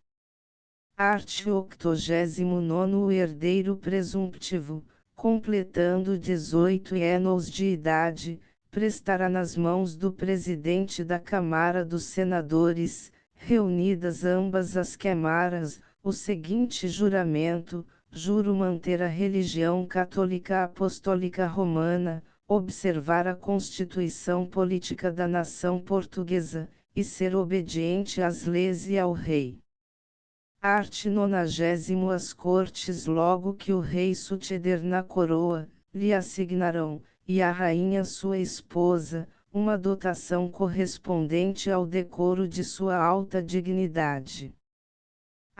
Art. 89. O herdeiro presumptivo, completando 18 anos de idade, prestará nas mãos do presidente da Câmara dos Senadores, reunidas ambas as câmaras, o seguinte juramento: juro manter a religião católica apostólica romana, observar a Constituição Política da Nação Portuguesa, e ser obediente às leis e ao rei. Art. 90. As cortes, logo que o rei suceder na coroa, lhe assignarão, e a rainha sua esposa, uma dotação correspondente ao decoro de sua alta dignidade.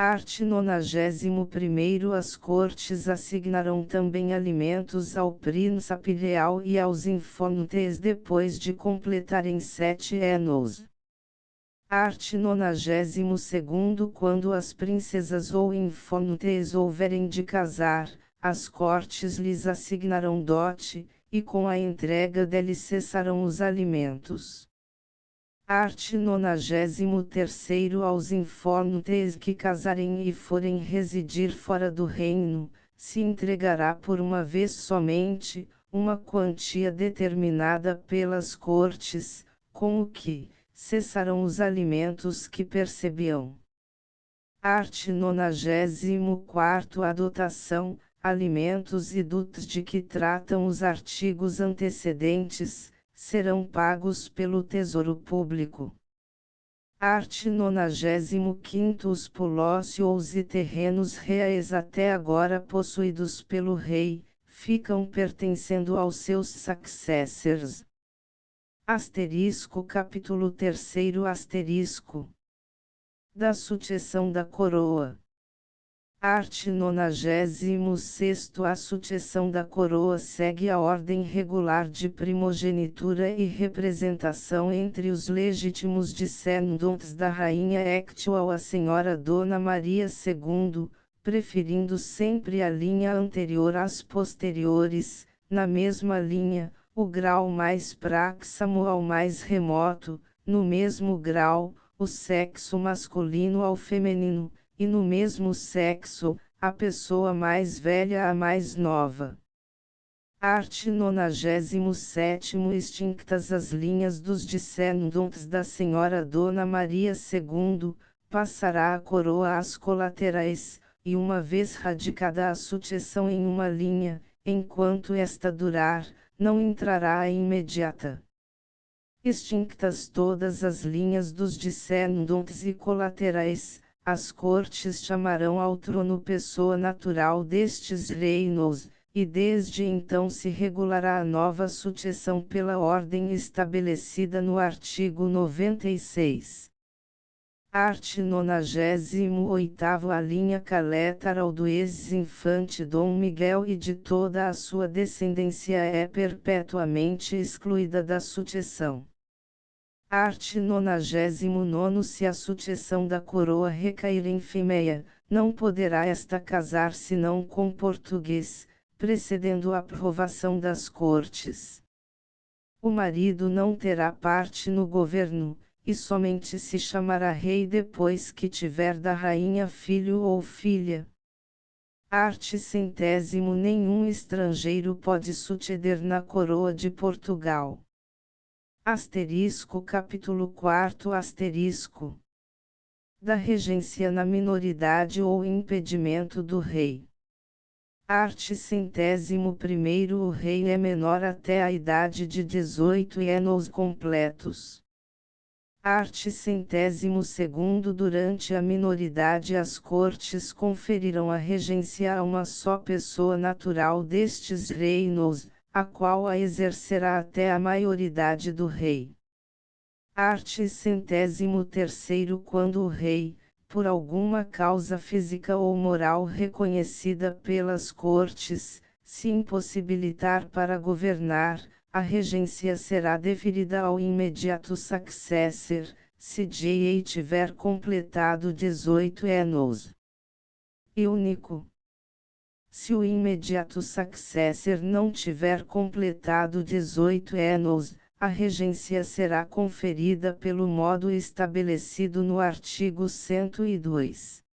Art. 91. As cortes assignarão também alimentos ao príncipe real e aos infórnutes depois de completarem 7 anos. Art. 92. Quando as princesas ou infórnutes houverem de casar, as cortes lhes assignarão dote, e com a entrega deles cessarão os alimentos. Art. 93. Aos infórnutes que casarem e forem residir fora do reino, se entregará por uma vez somente, uma quantia determinada pelas cortes, com o que cessarão os alimentos que percebiam. Art. 94. A dotação, alimentos e dotes de que tratam os artigos antecedentes, serão pagos pelo Tesouro Público. Art. 95. Os polócios e terrenos reais até agora possuídos pelo rei, ficam pertencendo aos seus successors. Capítulo 3. Da sucessão da coroa. Art. 96. A sucessão da coroa segue a ordem regular de primogenitura e representação entre os legítimos descendentes da rainha actual, a senhora Dona Maria II, preferindo sempre a linha anterior às posteriores, na mesma linha, o grau mais próximo ao mais remoto, no mesmo grau, o sexo masculino ao feminino, e no mesmo sexo, a pessoa mais velha à mais nova. Art. 97. Extintas as linhas dos descendentes da senhora Dona Maria II, passará a coroa às colaterais, e uma vez radicada a sucessão em uma linha, enquanto esta durar, não entrará a imediata. Extintas todas as linhas dos descendentes e colaterais, as cortes chamarão ao trono pessoa natural destes reinos, e desde então se regulará a nova sucessão pela ordem estabelecida no artigo 96. Art. 98º A linha caletal do ex-infante Dom Miguel e de toda a sua descendência é perpetuamente excluída da sucessão. Art. 99º Se a sucessão da coroa recair em fêmea, não poderá esta casar senão com português, precedendo a aprovação das cortes. O marido não terá parte no governo, e somente se chamará rei depois que tiver da rainha filho ou filha. Art. 100º Nenhum estrangeiro pode suceder na coroa de Portugal. Capítulo 4 Da regência na minoridade ou impedimento do rei. Art. 101º O rei é menor até a idade de 18 anos completos. Art. 102º Durante a minoridade as cortes conferirão a regência a uma só pessoa natural destes reinos, a qual a exercerá até a maioridade do rei. Art. 103º Quando o rei, por alguma causa física ou moral reconhecida pelas cortes, se impossibilitar para governar, a regência será deferida ao imediato successor, se J.A. tiver completado 18 anos. E único. Se o imediato successor não tiver completado 18 anos, a regência será conferida pelo modo estabelecido no artigo 102.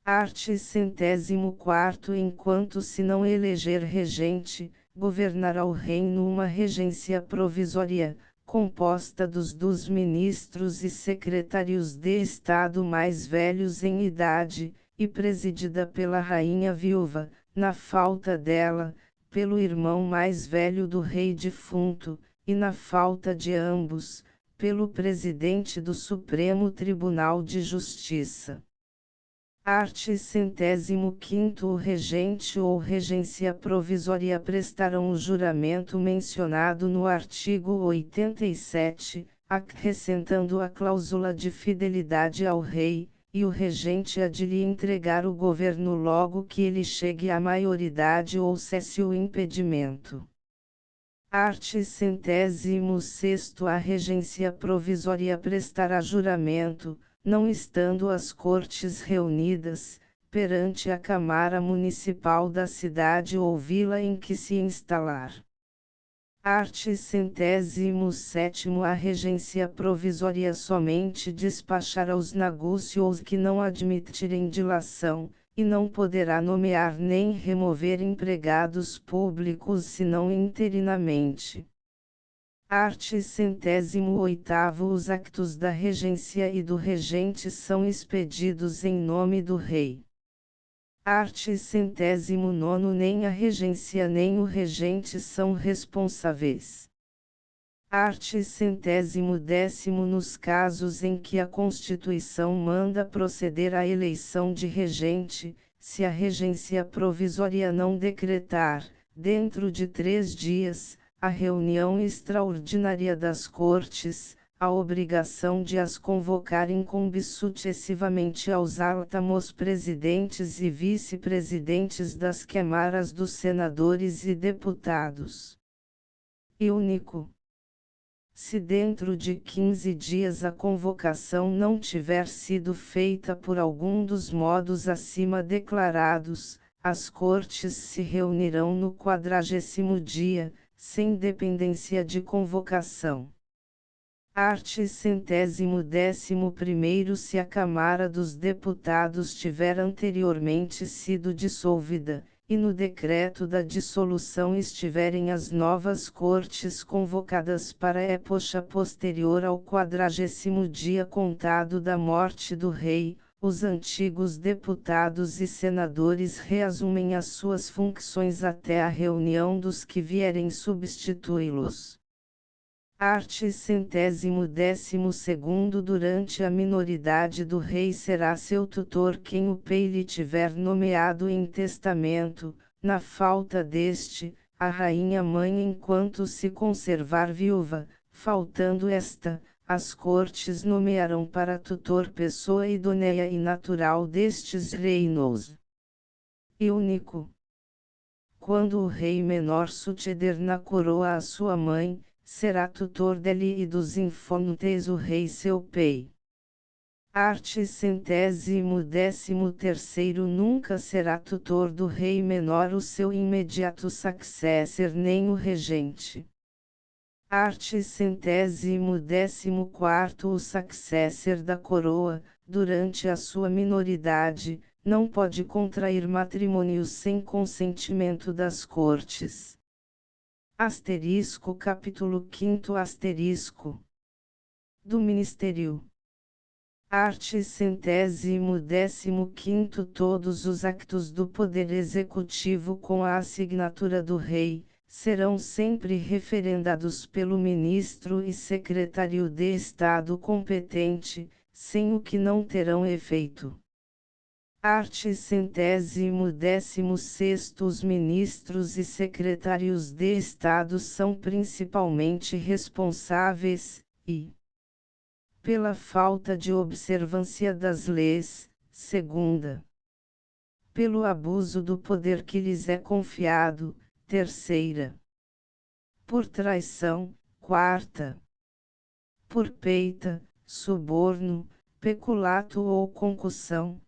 Art. 104 Enquanto se não eleger regente, governará o reino uma regência provisória, composta dos ministros e secretários de Estado mais velhos em idade, e presidida pela rainha viúva, na falta dela, pelo irmão mais velho do rei defunto, e na falta de ambos, pelo presidente do Supremo Tribunal de Justiça. Art. 105º O regente ou regência provisória prestarão o juramento mencionado no artigo 87, acrescentando a cláusula de fidelidade ao rei, e o regente há de lhe entregar o governo logo que ele chegue à maioridade ou cesse o impedimento. Art. 106º A regência provisória prestará juramento, não estando as cortes reunidas, perante a Câmara Municipal da cidade ou vila em que se instalar. Art. 107º A regência provisória somente despachará os negócios que não admitirem dilação, e não poderá nomear nem remover empregados públicos senão interinamente. Art. 108º Os actos da regência e do regente são expedidos em nome do rei. Art. 109 Nem a regência nem o regente são responsáveis. Art. 110 Nos casos em que a Constituição manda proceder à eleição de regente, se a regência provisória não decretar, dentro de 3 dias, a reunião extraordinária das Cortes, a obrigação de as convocar incumbe sucessivamente aos altamos presidentes e vice-presidentes das câmaras dos senadores e deputados. E único. Se dentro de 15 dias a convocação não tiver sido feita por algum dos modos acima declarados, as Cortes se reunirão no 40º dia, sem dependência de convocação. Art. 111º Se a Câmara dos Deputados tiver anteriormente sido dissolvida, e no decreto da dissolução estiverem as novas cortes convocadas para a época posterior ao 40º dia contado da morte do rei, os antigos deputados e senadores reassumem as suas funções até a reunião dos que vierem substituí-los. Art. 112º Durante a minoridade do rei será seu tutor quem o pai lhe tiver nomeado em testamento, na falta deste, a rainha mãe enquanto se conservar viúva, faltando esta, as cortes nomearão para tutor pessoa idônea e natural destes reinos. E único. Quando o rei menor suceder na coroa a sua mãe, será tutor dele e dos infantes o rei seu pai. Art. 113º nunca será tutor do rei menor o seu imediato successor nem o regente. Art. 114º o successor da coroa, durante a sua minoridade, não pode contrair matrimônio sem consentimento das cortes. Capítulo 5 do Ministério. Art. 115º Todos os actos do Poder Executivo com a assinatura do Rei, serão sempre referendados pelo Ministro e Secretário de Estado competente, sem o que não terão efeito. Art. 116º Os ministros e secretários de Estado são principalmente responsáveis, pela falta de observância das leis, segunda, pelo abuso do poder que lhes é confiado, terceira, por traição, quarta, por peita, suborno, peculato ou concussão,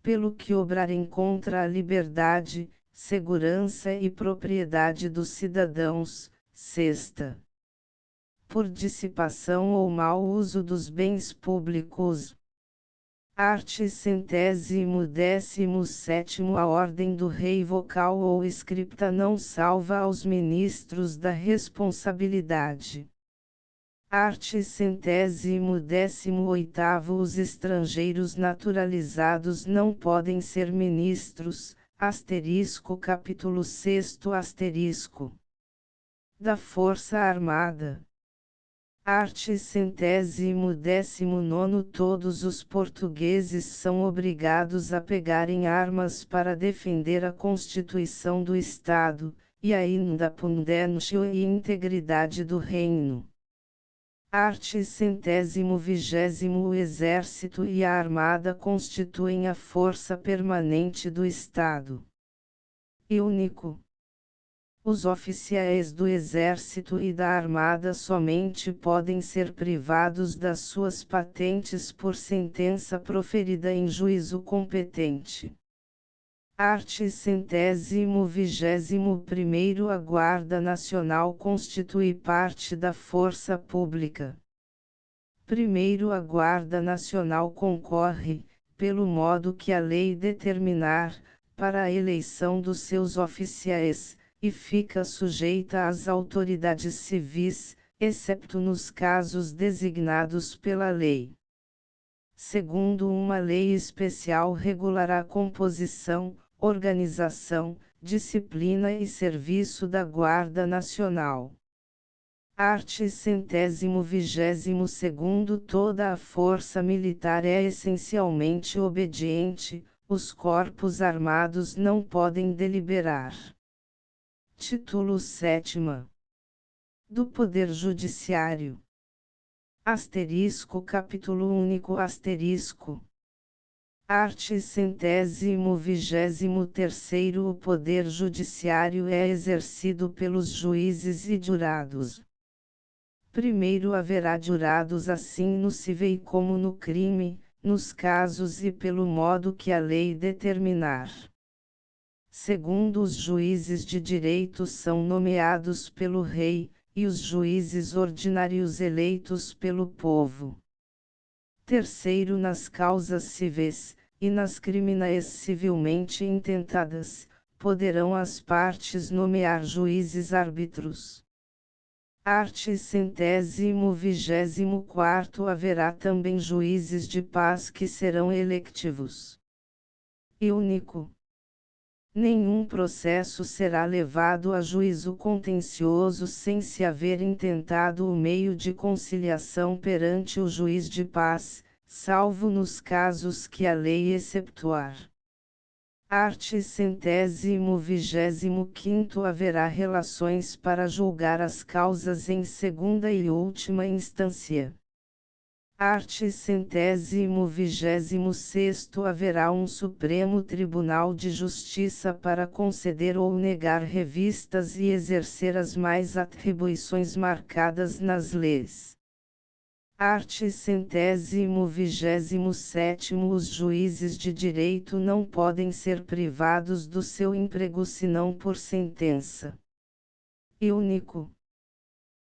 pelo que obrarem contra a liberdade, segurança e propriedade dos cidadãos, sexta, por dissipação ou mau uso dos bens públicos. Art. 117º A ordem do rei vocal ou escrita não salva aos ministros da responsabilidade. Art. 118º Os estrangeiros naturalizados não podem ser ministros, capítulo 6 da Força Armada. Art. 119 Todos os portugueses são obrigados a pegarem armas para defender a Constituição do Estado, e a independência e integridade do Reino. Art. 120 O Exército e a Armada constituem a força permanente do Estado. E único. Os oficiais do Exército e da Armada somente podem ser privados das suas patentes por sentença proferida em juízo competente. Art. 121 A Guarda Nacional constitui parte da força pública. Primeiro, a Guarda Nacional concorre, pelo modo que a lei determinar, para a eleição dos seus oficiais, e fica sujeita às autoridades civis, excepto nos casos designados pela lei. Segundo, uma lei especial regulará a composição, organização, disciplina e serviço da Guarda Nacional. Art. 122º Toda a força militar é essencialmente obediente, os corpos armados não podem deliberar. Título 7º do Poder Judiciário. Capítulo único Art. 123º O Poder Judiciário é exercido pelos juízes e jurados. Primeiro, haverá jurados assim no civil como no crime, nos casos e pelo modo que a lei determinar. Segundo, os juízes de direito são nomeados pelo rei, e os juízes ordinários eleitos pelo povo. Terceiro, nas causas civis, e nas criminais civilmente intentadas, poderão as partes nomear juízes árbitros. Art. 124 Haverá também juízes de paz que serão electivos. E único. Nenhum processo será levado a juízo contencioso sem se haver intentado o meio de conciliação perante o juiz de paz, salvo nos casos que a lei exceptuar. Art. 125º haverá relações para julgar as causas em segunda e última instância. Art. 126º haverá um Supremo Tribunal de Justiça para conceder ou negar revistas e exercer as mais atribuições marcadas nas leis. Art. 127º Os juízes de direito não podem ser privados do seu emprego senão por sentença único.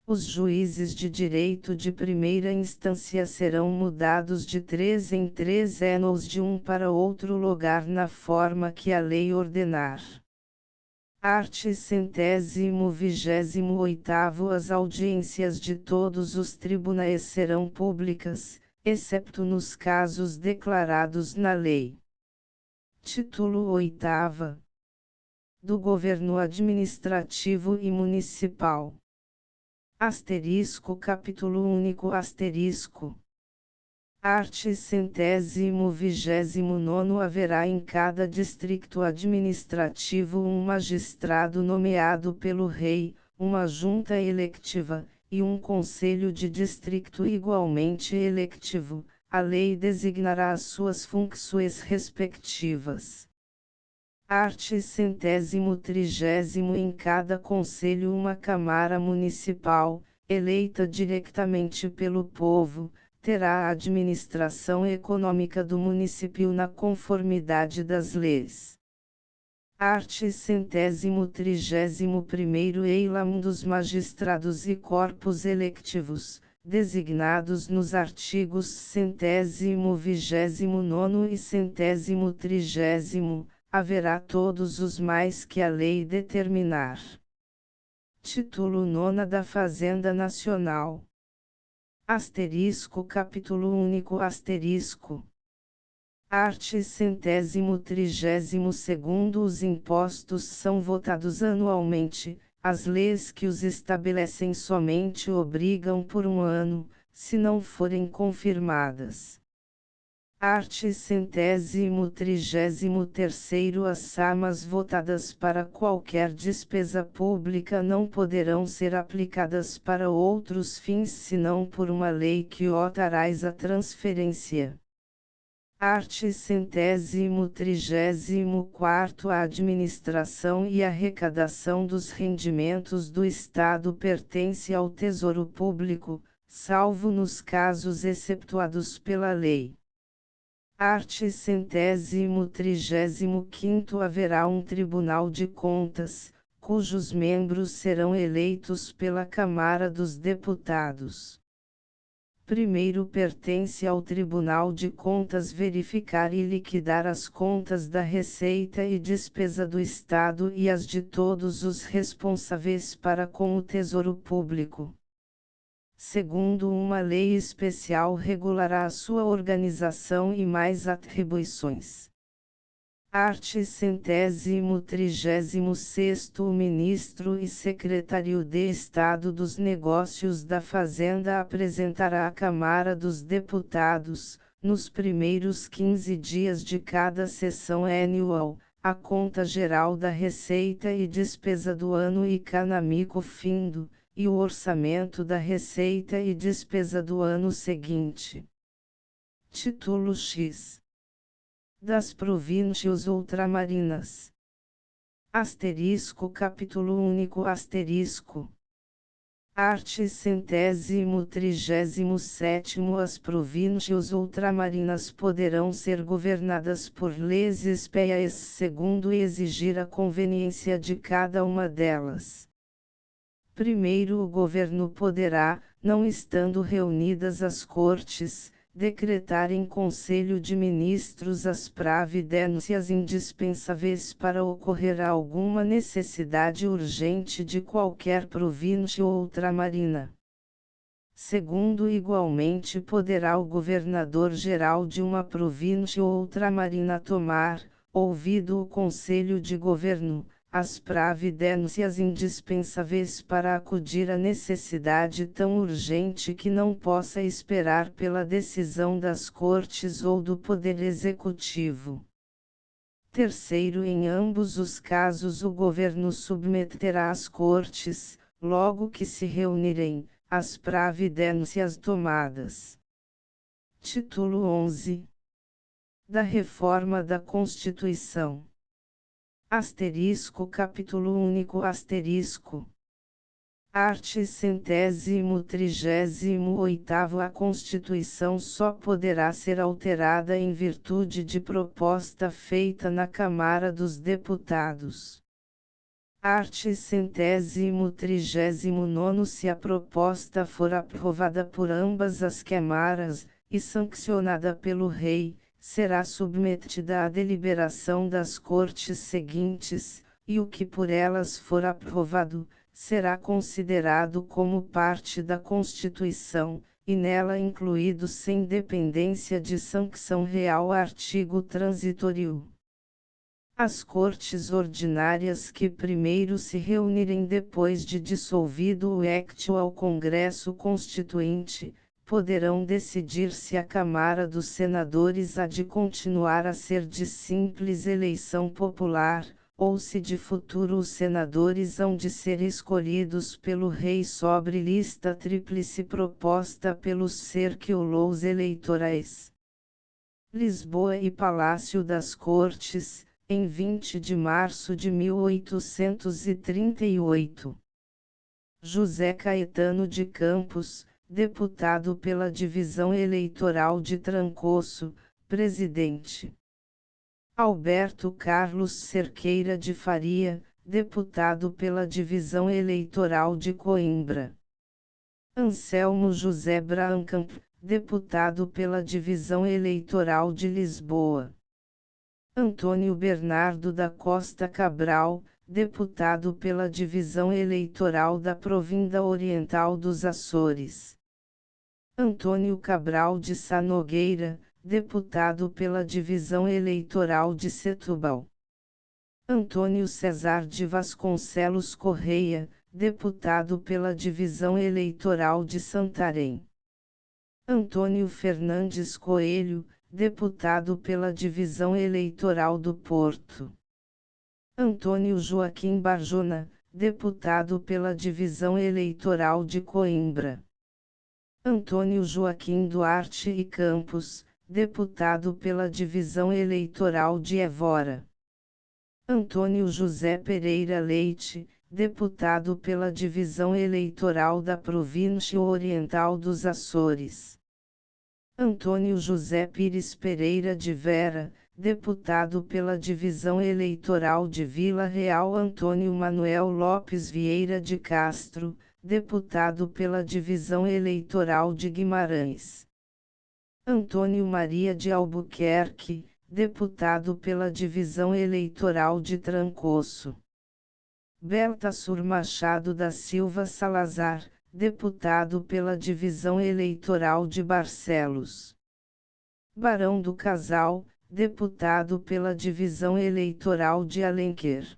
Os juízes de direito de primeira instância serão mudados de 3 em 3 anos de um para outro lugar na forma que a lei ordenar. Art. 128º As audiências de todos os tribunais serão públicas, exceto nos casos declarados na lei. Título 8º. Do Governo Administrativo e Municipal. Capítulo único Art. 129º haverá em cada distrito administrativo um magistrado nomeado pelo rei, uma junta electiva, e um conselho de distrito igualmente electivo. A lei designará as suas funções respectivas. Art. 130º Em cada conselho uma Câmara Municipal, eleita diretamente pelo povo, terá a administração econômica do município na conformidade das leis. Art. 131º Eilam dos magistrados e corpos electivos, designados nos artigos 129º e 130º, haverá todos os mais que a lei determinar. Título 9 da Fazenda Nacional. Capítulo único Art. 132º Os impostos são votados anualmente, as leis que os estabelecem somente obrigam por um ano, se não forem confirmadas. Art. 133º As samas votadas para qualquer despesa pública não poderão ser aplicadas para outros fins senão por uma lei que autorize a transferência. Art. 134 A administração e arrecadação dos rendimentos do Estado pertence ao Tesouro Público, salvo nos casos excetuados pela lei. Art. 135º Haverá um Tribunal de Contas, cujos membros serão eleitos pela Câmara dos Deputados. Primeiro pertence ao Tribunal de Contas verificar e liquidar as contas da receita e despesa do Estado e as de todos os responsáveis para com o Tesouro Público. Segundo uma lei especial regulará a sua organização e mais atribuições. Art. 136º O Ministro e Secretário de Estado dos Negócios da Fazenda apresentará à Câmara dos Deputados, nos primeiros 15 dias de cada sessão anual, a conta geral da receita e despesa do ano e canamico findo, e o orçamento da receita e despesa do ano seguinte. Título X. Das províncias ultramarinas. Capítulo único Art. 137º As províncias ultramarinas poderão ser governadas por leis especiais segundo exigir a conveniência de cada uma delas. Primeiro o governo poderá, não estando reunidas as Cortes, decretar em Conselho de Ministros as providências indispensáveis para ocorrer alguma necessidade urgente de qualquer província ou ultramarina. Segundo igualmente poderá o governador-geral de uma província ou ultramarina tomar, ouvido o Conselho de Governo, as providências indispensáveis para acudir à necessidade tão urgente que não possa esperar pela decisão das Cortes ou do Poder Executivo. Terceiro, em ambos os casos o governo submeterá às cortes, logo que se reunirem, as providências tomadas. Título 11. Da Reforma da Constituição. Capítulo único Art. 138º. A Constituição só poderá ser alterada em virtude de proposta feita na Câmara dos Deputados. Art. 139. Se a proposta for aprovada por ambas as câmaras, e sancionada pelo Rei, será submetida à deliberação das Cortes seguintes, e o que por elas for aprovado, será considerado como parte da Constituição, e nela incluído sem dependência de sanção real. Artigo transitório. As Cortes Ordinárias que primeiro se reunirem depois de dissolvido o actual Congresso Constituinte, poderão decidir se a Câmara dos Senadores há de continuar a ser de simples eleição popular, ou se de futuro os senadores hão de ser escolhidos pelo Rei sobre lista tríplice proposta pelos círculos eleitorais. Lisboa e Palácio das Cortes, em 20 de março de 1838. José Caetano de Campos, deputado pela Divisão Eleitoral de Trancoso, presidente. Alberto Carlos Cerqueira de Faria, deputado pela Divisão Eleitoral de Coimbra. Anselmo José Brancamp, deputado pela Divisão Eleitoral de Lisboa. Antônio Bernardo da Costa Cabral, deputado pela Divisão Eleitoral da Província Oriental dos Açores. Antônio Cabral de Sá Nogueira, deputado pela Divisão Eleitoral de Setúbal. Antônio César de Vasconcelos Correia, deputado pela Divisão Eleitoral de Santarém. Antônio Fernandes Coelho, deputado pela Divisão Eleitoral do Porto. Antônio Joaquim Barjona, deputado pela Divisão Eleitoral de Coimbra. Antônio Joaquim Duarte e Campos, deputado pela Divisão Eleitoral de Évora. Antônio José Pereira Leite, deputado pela Divisão Eleitoral da Província Oriental dos Açores. Antônio José Pires Pereira de Vera, deputado pela Divisão Eleitoral de Vila Real. Antônio Manuel Lopes Vieira de Castro, deputado pela Divisão Eleitoral de Guimarães. Antônio Maria de Albuquerque, deputado pela Divisão Eleitoral de Trancoso. Beltassur Machado da Silva Salazar, deputado pela Divisão Eleitoral de Barcelos. Barão do Casal, deputado pela Divisão Eleitoral de Alenquer.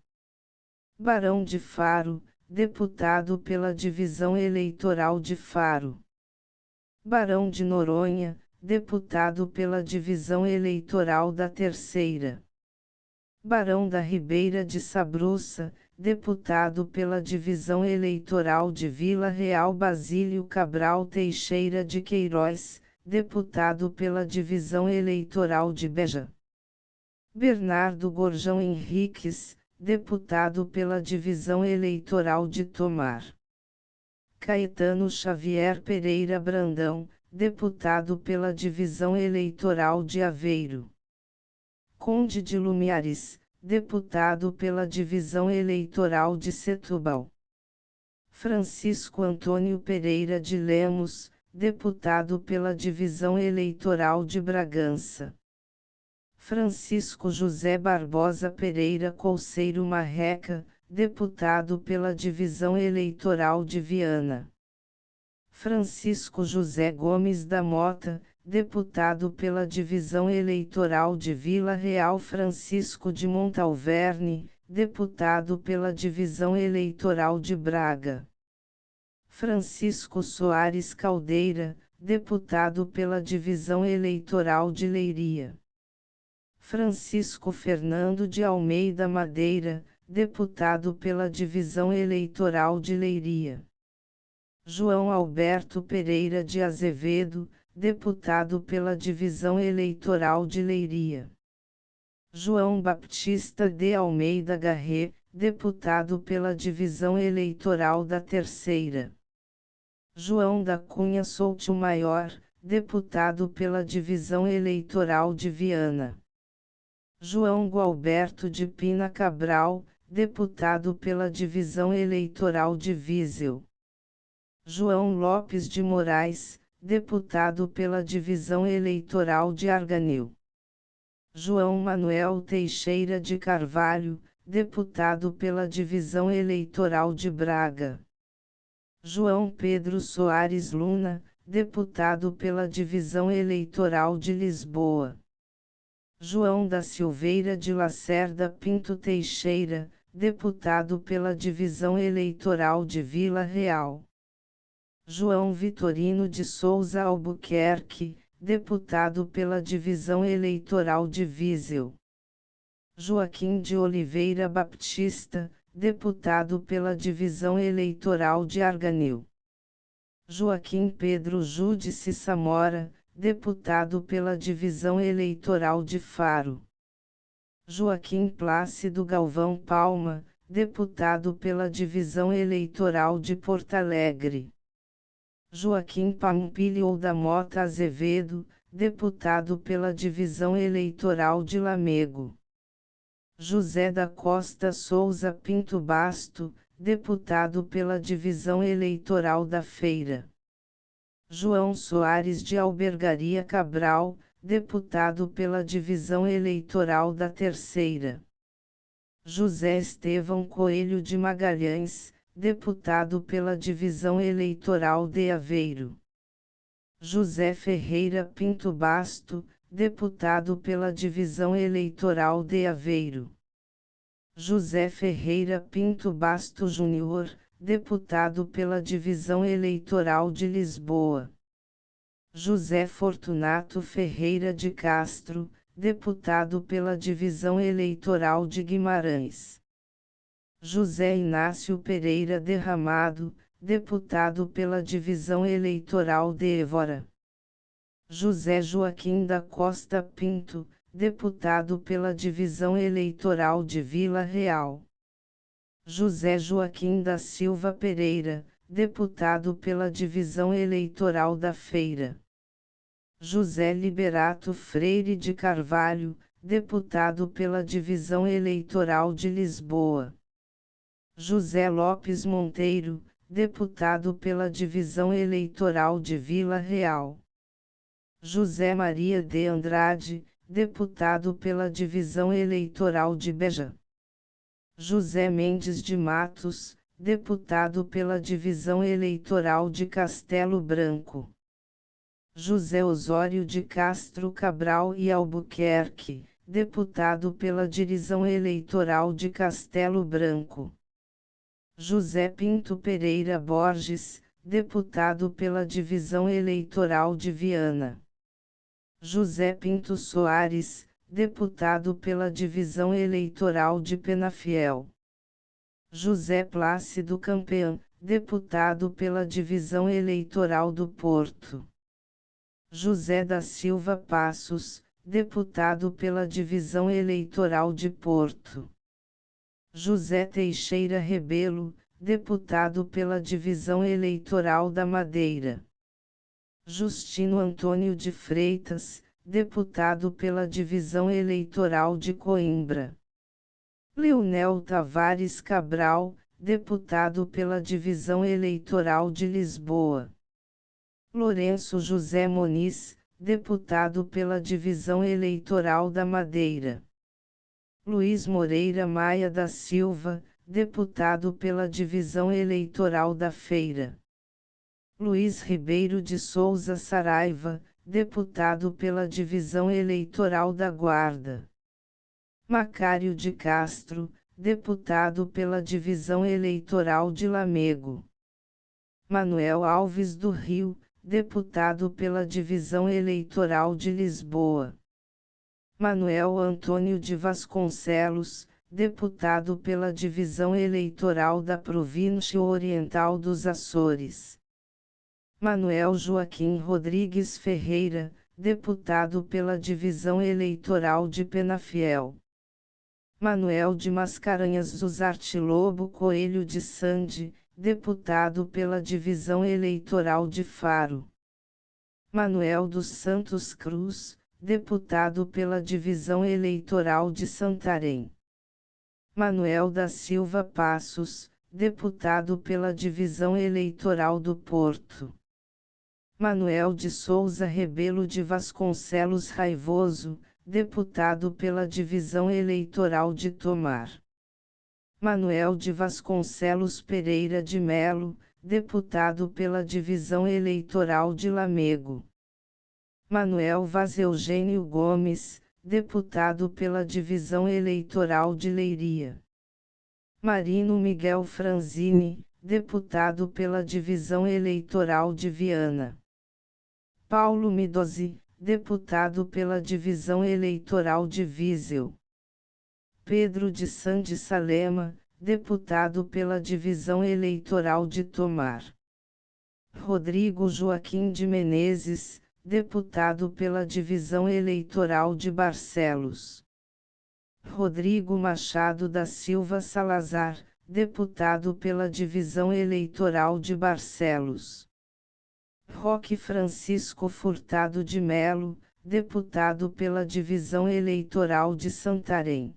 Barão de Faro, deputado pela Divisão Eleitoral de Faro. Barão de Noronha, deputado pela Divisão Eleitoral da Terceira. Barão da Ribeira de Sabruça, deputado pela Divisão Eleitoral de Vila Real. Basílio Cabral Teixeira de Queiroz, deputado pela Divisão Eleitoral de Beja. Bernardo Gorjão Henriques, deputado pela Divisão Eleitoral de Tomar. Caetano Xavier Pereira Brandão, deputado pela Divisão Eleitoral de Aveiro. Conde de Lumiares, deputado pela Divisão Eleitoral de Setúbal. Francisco Antônio Pereira de Lemos, deputado pela Divisão Eleitoral de Bragança. Francisco José Barbosa Pereira Couceiro Marreca, deputado pela Divisão Eleitoral de Viana. Francisco José Gomes da Mota, deputado pela Divisão Eleitoral de Vila Real. Francisco de Montalverne, deputado pela Divisão Eleitoral de Braga. Francisco Soares Caldeira, deputado pela Divisão Eleitoral de Leiria. Francisco Fernando de Almeida Madeira, deputado pela Divisão Eleitoral de Leiria. João Alberto Pereira de Azevedo, deputado pela Divisão Eleitoral de Leiria. João Baptista de Almeida Garré, deputado pela Divisão Eleitoral da Terceira. João da Cunha Souto Maior, deputado pela Divisão Eleitoral de Viana. João Gualberto de Pina Cabral, deputado pela Divisão Eleitoral de Viseu. João Lopes de Moraes, deputado pela Divisão Eleitoral de Arganil. João Manuel Teixeira de Carvalho, deputado pela Divisão Eleitoral de Braga. João Pedro Soares Luna, deputado pela Divisão Eleitoral de Lisboa. João da Silveira de Lacerda Pinto Teixeira, deputado pela Divisão Eleitoral de Vila Real. João Vitorino de Souza Albuquerque, deputado pela Divisão Eleitoral de Viseu. Joaquim de Oliveira Baptista, deputado pela Divisão Eleitoral de Arganil. Joaquim Pedro Júdice Samora, deputado pela Divisão Eleitoral de Faro. Joaquim Plácido Galvão Palma, deputado pela Divisão Eleitoral de Porto Alegre. Joaquim Pampilho da Mota Azevedo, deputado pela Divisão Eleitoral de Lamego. José da Costa Souza Pinto Basto, deputado pela Divisão Eleitoral da Feira. João Soares de Albergaria Cabral, deputado pela Divisão Eleitoral da Terceira. José Estevão Coelho de Magalhães, deputado pela Divisão Eleitoral de Aveiro. José Ferreira Pinto Basto, deputado pela Divisão Eleitoral de Aveiro. José Ferreira Pinto Basto Júnior, deputado pela Divisão Eleitoral de Lisboa. José Fortunato Ferreira de Castro, deputado pela Divisão Eleitoral de Guimarães. José Inácio Pereira Derramado, deputado pela Divisão Eleitoral de Évora. José Joaquim da Costa Pinto, deputado pela Divisão Eleitoral de Vila Real. José Joaquim da Silva Pereira, deputado pela Divisão Eleitoral da Feira. José Liberato Freire de Carvalho, deputado pela Divisão Eleitoral de Lisboa. José Lopes Monteiro, deputado pela Divisão Eleitoral de Vila Real. José Maria de Andrade, deputado pela Divisão Eleitoral de Beja. José Mendes de Matos, deputado pela Divisão Eleitoral de Castelo Branco. José Osório de Castro Cabral e Albuquerque, deputado pela Divisão Eleitoral de Castelo Branco. José Pinto Pereira Borges, deputado pela Divisão Eleitoral de Viana. José Pinto Soares, deputado pela Divisão Eleitoral de Penafiel. José Plácido Campeão, deputado pela Divisão Eleitoral do Porto. José da Silva Passos, deputado pela Divisão Eleitoral de Porto. José Teixeira Rebelo, deputado pela Divisão Eleitoral da Madeira. Justino Antônio de Freitas, deputado pela Divisão Eleitoral de Coimbra. Leonel Tavares Cabral, deputado pela Divisão Eleitoral de Lisboa. Lourenço José Moniz, deputado pela Divisão Eleitoral da Madeira. Luiz Moreira Maia da Silva, deputado pela Divisão Eleitoral da Feira. Luiz Ribeiro de Souza Saraiva, deputado pela Divisão Eleitoral da Guarda. Macário de Castro, deputado pela Divisão Eleitoral de Lamego. Manuel Alves do Rio, deputado pela Divisão Eleitoral de Lisboa. Manuel Antônio de Vasconcelos, deputado pela Divisão Eleitoral da Província Oriental dos Açores. Manuel Joaquim Rodrigues Ferreira, deputado pela Divisão Eleitoral de Penafiel. Manuel de Mascarenhas Zuzarte Lobo Coelho de Sande, deputado pela Divisão Eleitoral de Faro. Manuel dos Santos Cruz, deputado pela Divisão Eleitoral de Santarém. Manuel da Silva Passos, deputado pela Divisão Eleitoral do Porto. Manuel de Souza Rebelo de Vasconcelos Raivoso, deputado pela Divisão Eleitoral de Tomar. Manuel de Vasconcelos Pereira de Melo, deputado pela Divisão Eleitoral de Lamego. Manuel Vaz Eugênio Gomes, deputado pela Divisão Eleitoral de Leiria. Marino Miguel Franzini, deputado pela Divisão Eleitoral de Viana. Paulo Midozzi, deputado pela Divisão Eleitoral de Viseu. Pedro de Sande Salema, deputado pela Divisão Eleitoral de Tomar. Rodrigo Joaquim de Menezes, deputado pela Divisão Eleitoral de Barcelos. Rodrigo Machado da Silva Salazar, deputado pela Divisão Eleitoral de Barcelos. Roque Francisco Furtado de Melo, deputado pela Divisão Eleitoral de Santarém.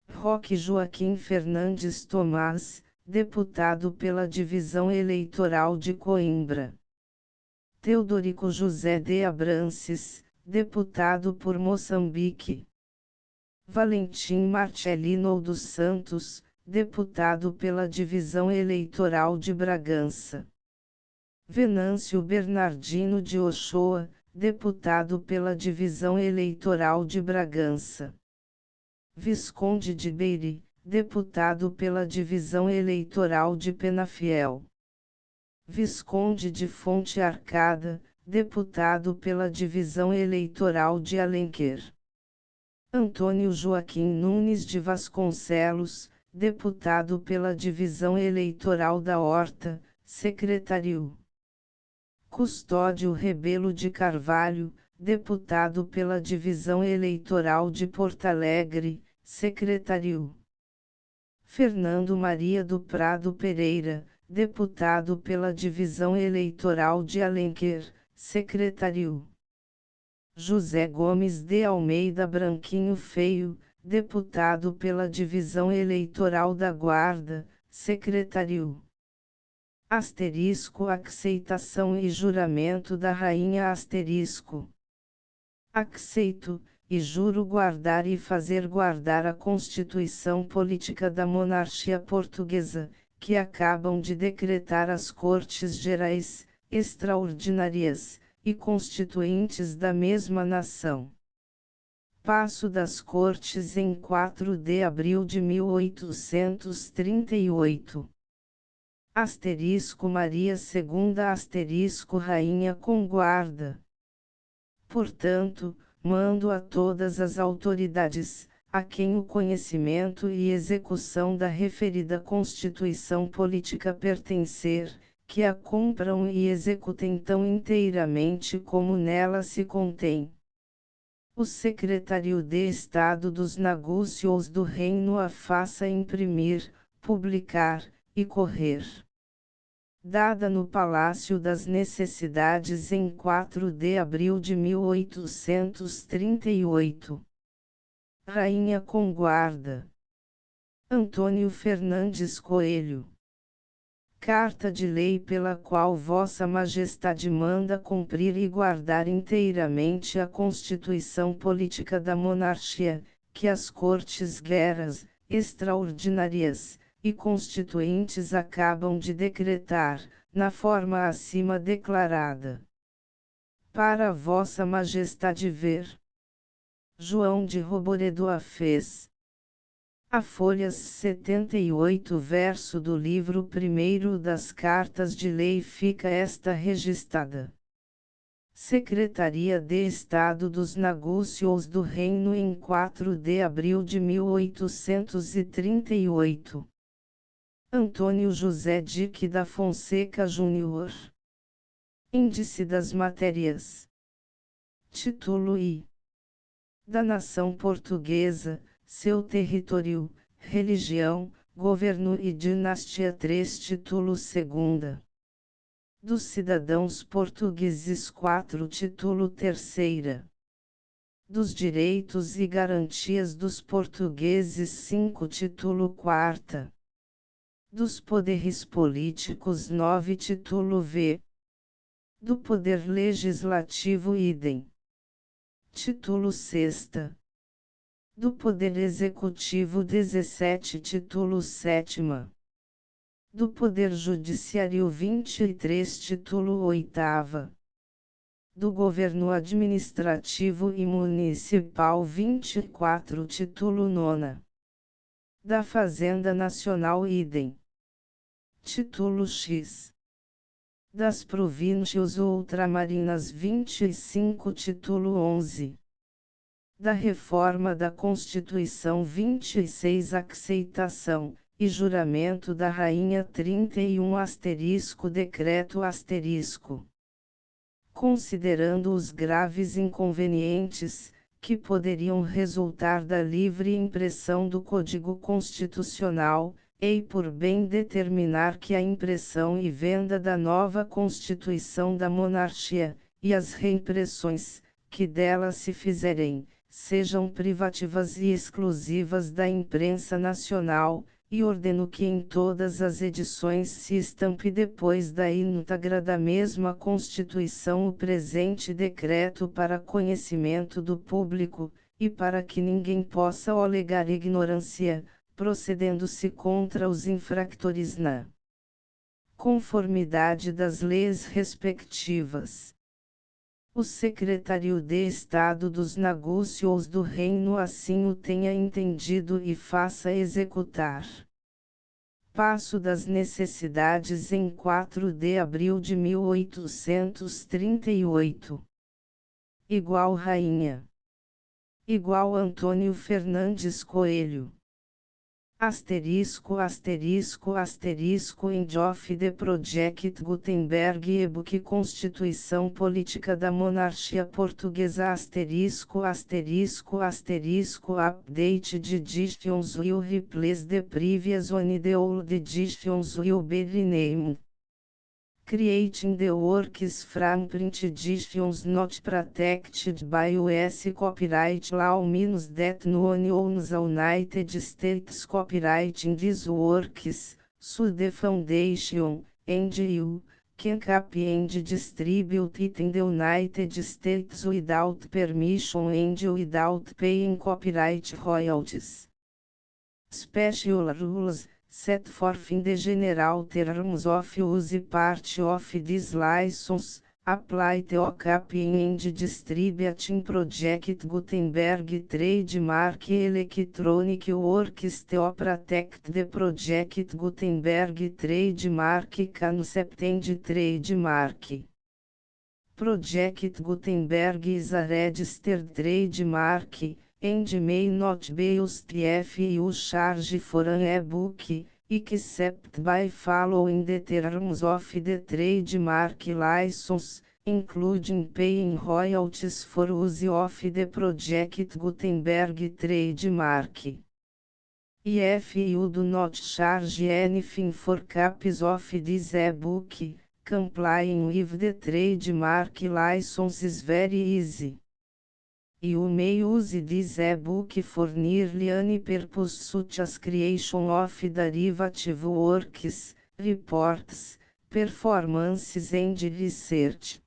Roque Joaquim Fernandes Tomás, deputado pela Divisão Eleitoral de Coimbra. Teodorico José de Abrances, deputado por Moçambique. Valentim Marcelino dos Santos, deputado pela Divisão Eleitoral de Bragança. Venâncio Bernardino de Ochoa, deputado pela Divisão Eleitoral de Bragança. Visconde de Beiri, deputado pela Divisão Eleitoral de Penafiel. Visconde de Fonte Arcada, deputado pela Divisão Eleitoral de Alenquer. Antônio Joaquim Nunes de Vasconcelos, deputado pela Divisão Eleitoral da Horta, secretário. Custódio Rebelo de Carvalho, deputado pela Divisão Eleitoral de Porto Alegre, secretário. Fernando Maria do Prado Pereira, deputado pela Divisão Eleitoral de Alenquer, secretário. José Gomes de Almeida Branquinho Feio, deputado pela Divisão Eleitoral da Guarda, secretário. Asterisco aceitação e juramento da Rainha asterisco. Aceito, e juro guardar e fazer guardar a Constituição Política da Monarquia Portuguesa, que acabam de decretar as Cortes Gerais, Extraordinárias, e Constituintes da mesma nação. Passo das Cortes em 4 de abril de 1838. Asterisco Maria II asterisco Rainha com guarda. Portanto, mando a todas as autoridades, a quem o conhecimento e execução da referida Constituição Política pertencer, que a cumpram e executem tão inteiramente como nela se contém. O Secretário de Estado dos Negócios do Reino a faça imprimir, publicar, e correr. Dada no Palácio das Necessidades em 4 de abril de 1838. Rainha com guarda. Antônio Fernandes Coelho. Carta de lei pela qual Vossa Majestade manda cumprir e guardar inteiramente a Constituição Política da Monarquia, que as Cortes Guerras, Extraordinárias, e Constituintes acabam de decretar, na forma acima declarada. Para Vossa Majestade ver. João de Roboredo a fez. A folhas 78 verso do livro 1º das Cartas de Lei fica esta registrada. Secretaria de Estado dos Negócios do Reino em 4 de abril de 1838. Antônio José Dique da Fonseca Júnior. Índice das Matérias. Título I. Da nação portuguesa, seu território, religião, governo e dinastia. 3 Título II. Dos cidadãos portugueses. 4 Título III. Dos direitos e garantias dos portugueses. 5 Título IV. Dos poderes políticos. 9 Título V. Do poder legislativo. Idem. Título VI. Do poder executivo. 17 Título VII. Do poder judiciário. 23 Título VIII. Do governo administrativo e municipal. 24 Título IX. Da Fazenda Nacional. Idem. Título X. Das províncias ultramarinas. 25 Título XI. Da reforma da Constituição. 26 Aceitação e juramento da Rainha. 31 Decreto considerando os graves inconvenientes, que poderiam resultar da livre impressão do Código Constitucional, e por bem determinar que a impressão e venda da nova Constituição da Monarquia, e as reimpressões, que dela se fizerem, sejam privativas e exclusivas da imprensa nacional, e ordeno que em todas as edições se estampe depois da íntegra da mesma Constituição o presente decreto para conhecimento do público, e para que ninguém possa alegar ignorância, procedendo-se contra os infractores na conformidade das leis respectivas. O secretário de Estado dos Negócios do Reino assim o tenha entendido e faça executar. Passo das Necessidades em 4 de abril de 1838. Igual Rainha. Igual Antônio Fernandes Coelho. End of the Project Gutenberg e-book Constituição Política da Monarquia Portuguesa Update de editions will replace the previous one. The old editions will be renamed. Creating the works from print editions not protected by US copyright law means that no one owns a United States copyright in these works, so the foundation, and you, can copy and distribute it in the United States without permission and without paying copyright royalties. Special rules set forth in the general terms of use part of this license, apply to copying and distributing Project Gutenberg trademark electronic works to protect the Project Gutenberg trademark concept and trademark. Project Gutenberg is a registered trademark, and may not be used if you charge for an e-book, except by following the terms of the trademark license, including paying royalties for use of the Project Gutenberg trademark. If you do not charge anything for copies of this e-book, complying with the trademark license is very easy. You may use this e-book for nearly any purpose such as creation of derivative works, reports, performances and research.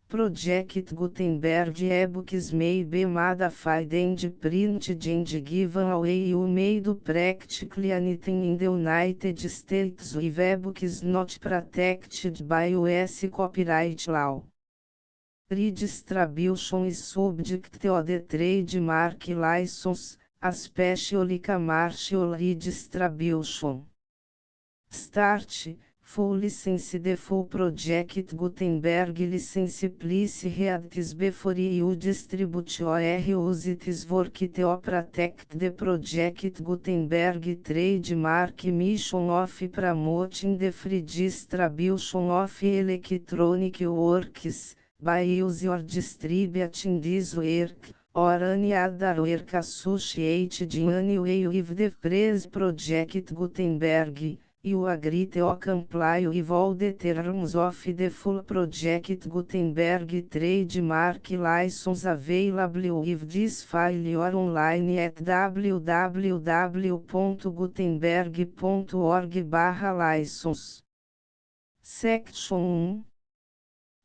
Project Gutenberg e-books may be modified and printed and given away. You may do practically anything in the United States with e-books not protected by US copyright law. Redistribution is subject to the trademark license, especially commercial redistribution. Start, Full license the full project Gutenberg license please read before you distribute or use it work to protect the project Gutenberg trademark mission of promoting the free distribution of electronic works, by use or distributing this work, or any other work associated in any way with the phrase project Gutenberg. You agree to comply with all the terms of the full project Gutenberg trademark license available with this file or online at www.gutenberg.org/license. Section 1.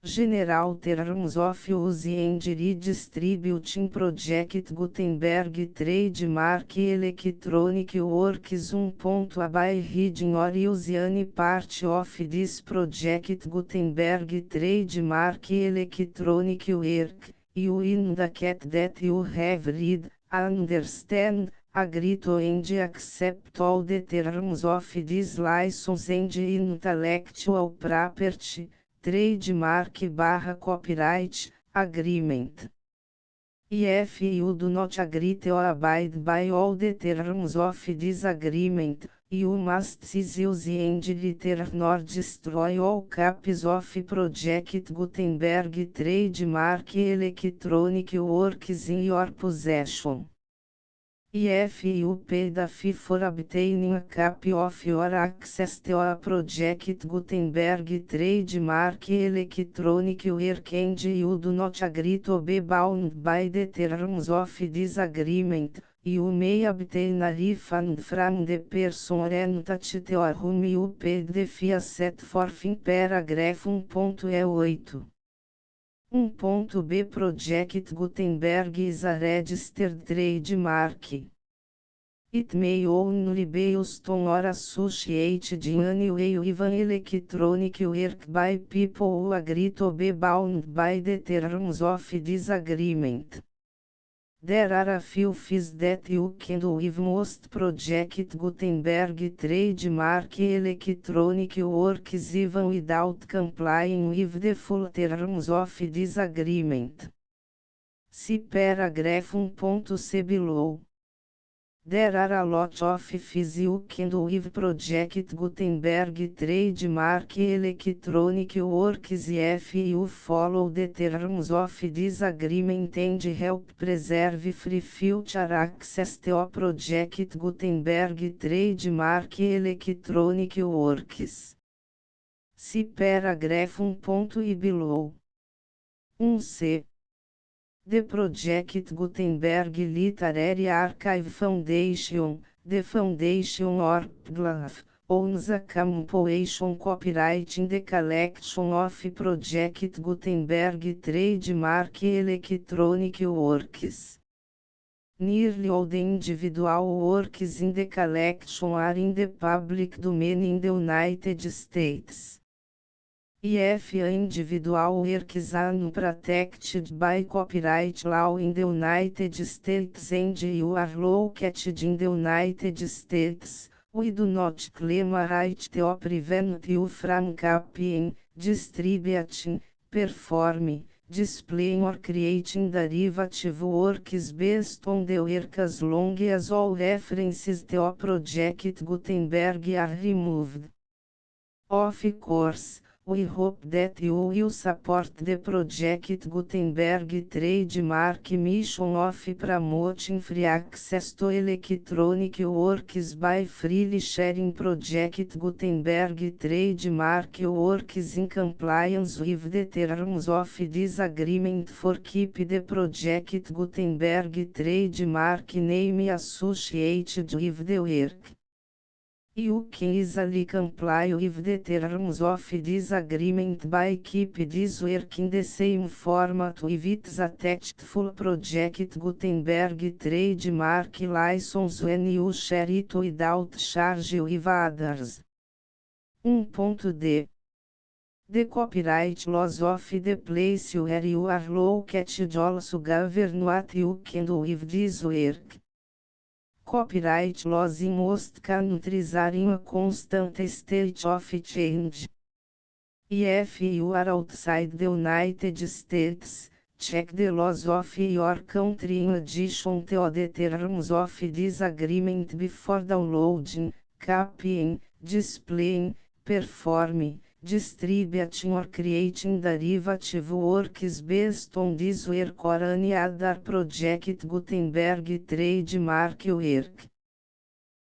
General Terms of Use and Redistributing Project Gutenberg Trademark Electronic Works 1. By reading or use any part of this project Gutenberg Trademark Electronic Work, you indicate that you have read, understand, agree to and accept all the terms of this license and intellectual property, trademark/copyright, agreement. If you do not agree to abide by all the terms of this agreement, you must cease use and return or destroy all copies of Project Gutenberg trademark electronic works in your possession. If you pay the fee for obtaining a copy of your access to a Project Gutenberg trademark electronic work and you do not agree to be bound by the terms of this agreement, you may obtain a refund from the person or entity to whom you paid the fee set forth in paragraph 1.8. 1.b Project Gutenberg is a registered trademark. It may only be used on or associated in any way with an electronic work by people who agree to be bound by the terms of this agreement. There are a few fees that you can do with most Project Gutenberg trademark electronic works even without complying with the full terms of this agreement. See paragraph 1.c below. There are a lot of fees you can do with Project Gutenberg trademark electronic works if you follow the terms of this agreement and help preserve free future access to Project Gutenberg trademark electronic works. See paragraph 1.i below. 1c. The Project Gutenberg Literary Archive Foundation, the Foundation or PGLAF, owns a compilation copyright in the collection of Project Gutenberg trademark electronic works. Nearly all the individual works in the collection are in the public domain in the United States. If individual works are unprotected by copyright law in the United States and you are located in the United States, we do not claim a right to prevent you from copying, distributing, performing, displaying or creating derivative works based on the work as long as all references to Project Gutenberg are removed. Of course, we hope that you will support the Project Gutenberg trademark mission of promoting free access to electronic works by freely sharing Project Gutenberg trademark works in compliance with the terms of this agreement for keep the Project Gutenberg trademark name associated with the work. You can easily comply with the terms of this agreement by keep this work in the same format with its attached full Project Gutenberg trademark license when you share it without charge with others. 1.d. The copyright laws of the place where you are located also govern what you can do with this work. Copyright laws in most countries are in a constant state of change. If you are outside the United States, check the laws of your country in addition to the terms of this agreement before downloading, copying, displaying, performing, distributing or creating derivative works based on this work or any other project Gutenberg trademark work.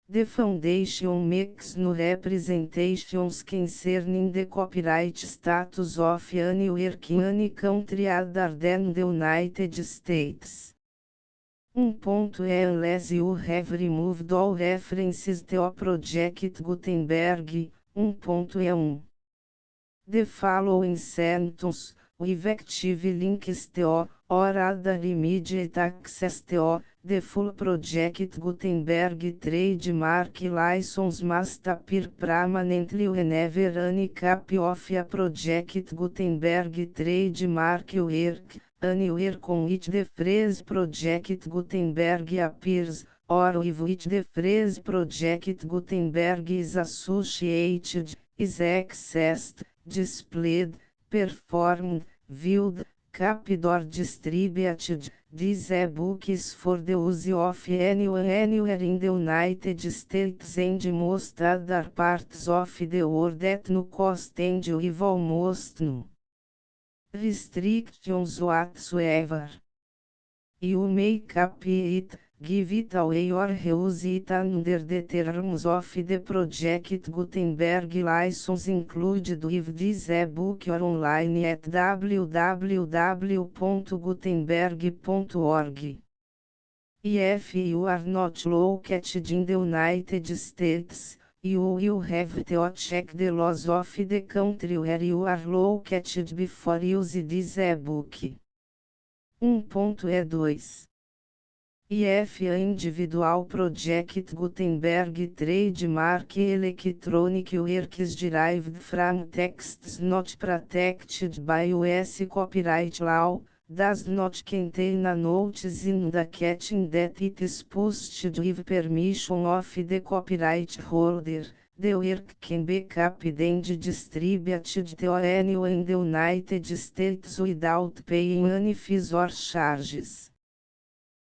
The foundation makes no representations concerning the copyright status of any work in any country other than the United States. Unless you have removed all references to project Gutenberg. 1.1. The following sentence, with active links to, or other immediate access to, the full project Gutenberg trademark license must appear permanently whenever any copy of a project Gutenberg trademark work, anywhere on which the phrase project Gutenberg appears, or with which the phrase project Gutenberg is associated, is accessed, displayed, performed, viewed, copied or distributed. This e-book is for the use of anyone anywhere in the United States and most other parts of the world at no cost and with almost no restrictions whatsoever. You may copy it, give it away or reuse it under the terms of the project Gutenberg license included with this e-book or online at www.gutenberg.org. If you are not located in the United States, you will have to check the laws of the country where you are located before use this e-book. 1.2. If an individual project Gutenberg trademark electronic works derived from texts not protected by US copyright law, does not contain a notice indicating that it is posted with permission of the copyright holder, the work can be copied and distributed to anyone in the United States without paying any fees or charges.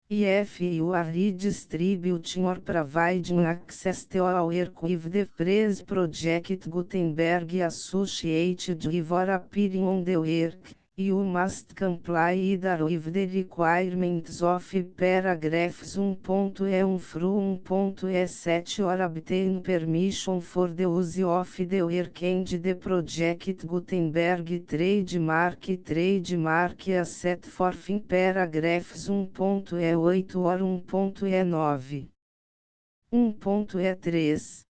If you are redistributing or providing access to a work with the phrase project Gutenberg associated with or appearing on the work, you must comply either with the requirements of paragraphs 1.1 through 1.7 or obtain permission for the use of the work and the project Gutenberg trademark as set forth in paragraphs 1.8 or 1.9. 1.3.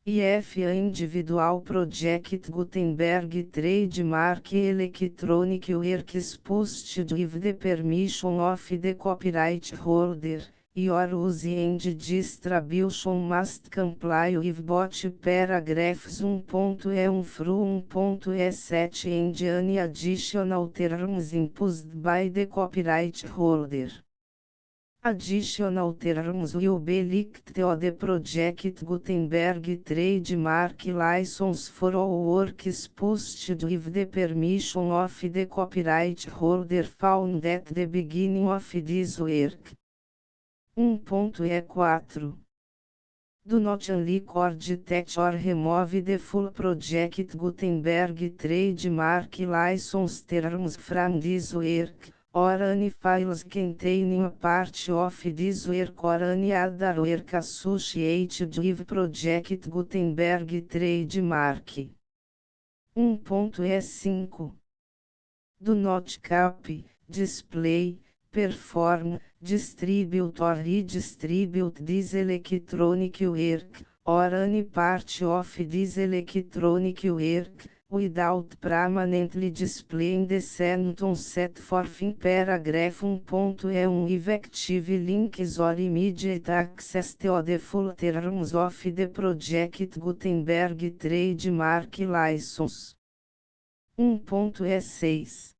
If an individual project Gutenberg trademark electronic works posted with the permission of the copyright holder, your use and distribution must comply with both paragraphs 1.1 through 1.7 and any additional terms imposed by the copyright holder. Additional terms will be linked to the project Gutenberg trademark license for all works posted with the permission of the copyright holder found at the beginning of this work. 1.4. Do not unrecord, touch or remove the full project Gutenberg trademark license terms from this work, or any files containing a part of this work or any other work associated with project Gutenberg trademark. 1.5. Do not copy, display, perform, distribute or redistribute this electronic work, or any part of this electronic work, without permanently displaying the sentence set forth in paragraph 1.1 with active links or immediate access to the full terms of the project Gutenberg trademark license. 1.6.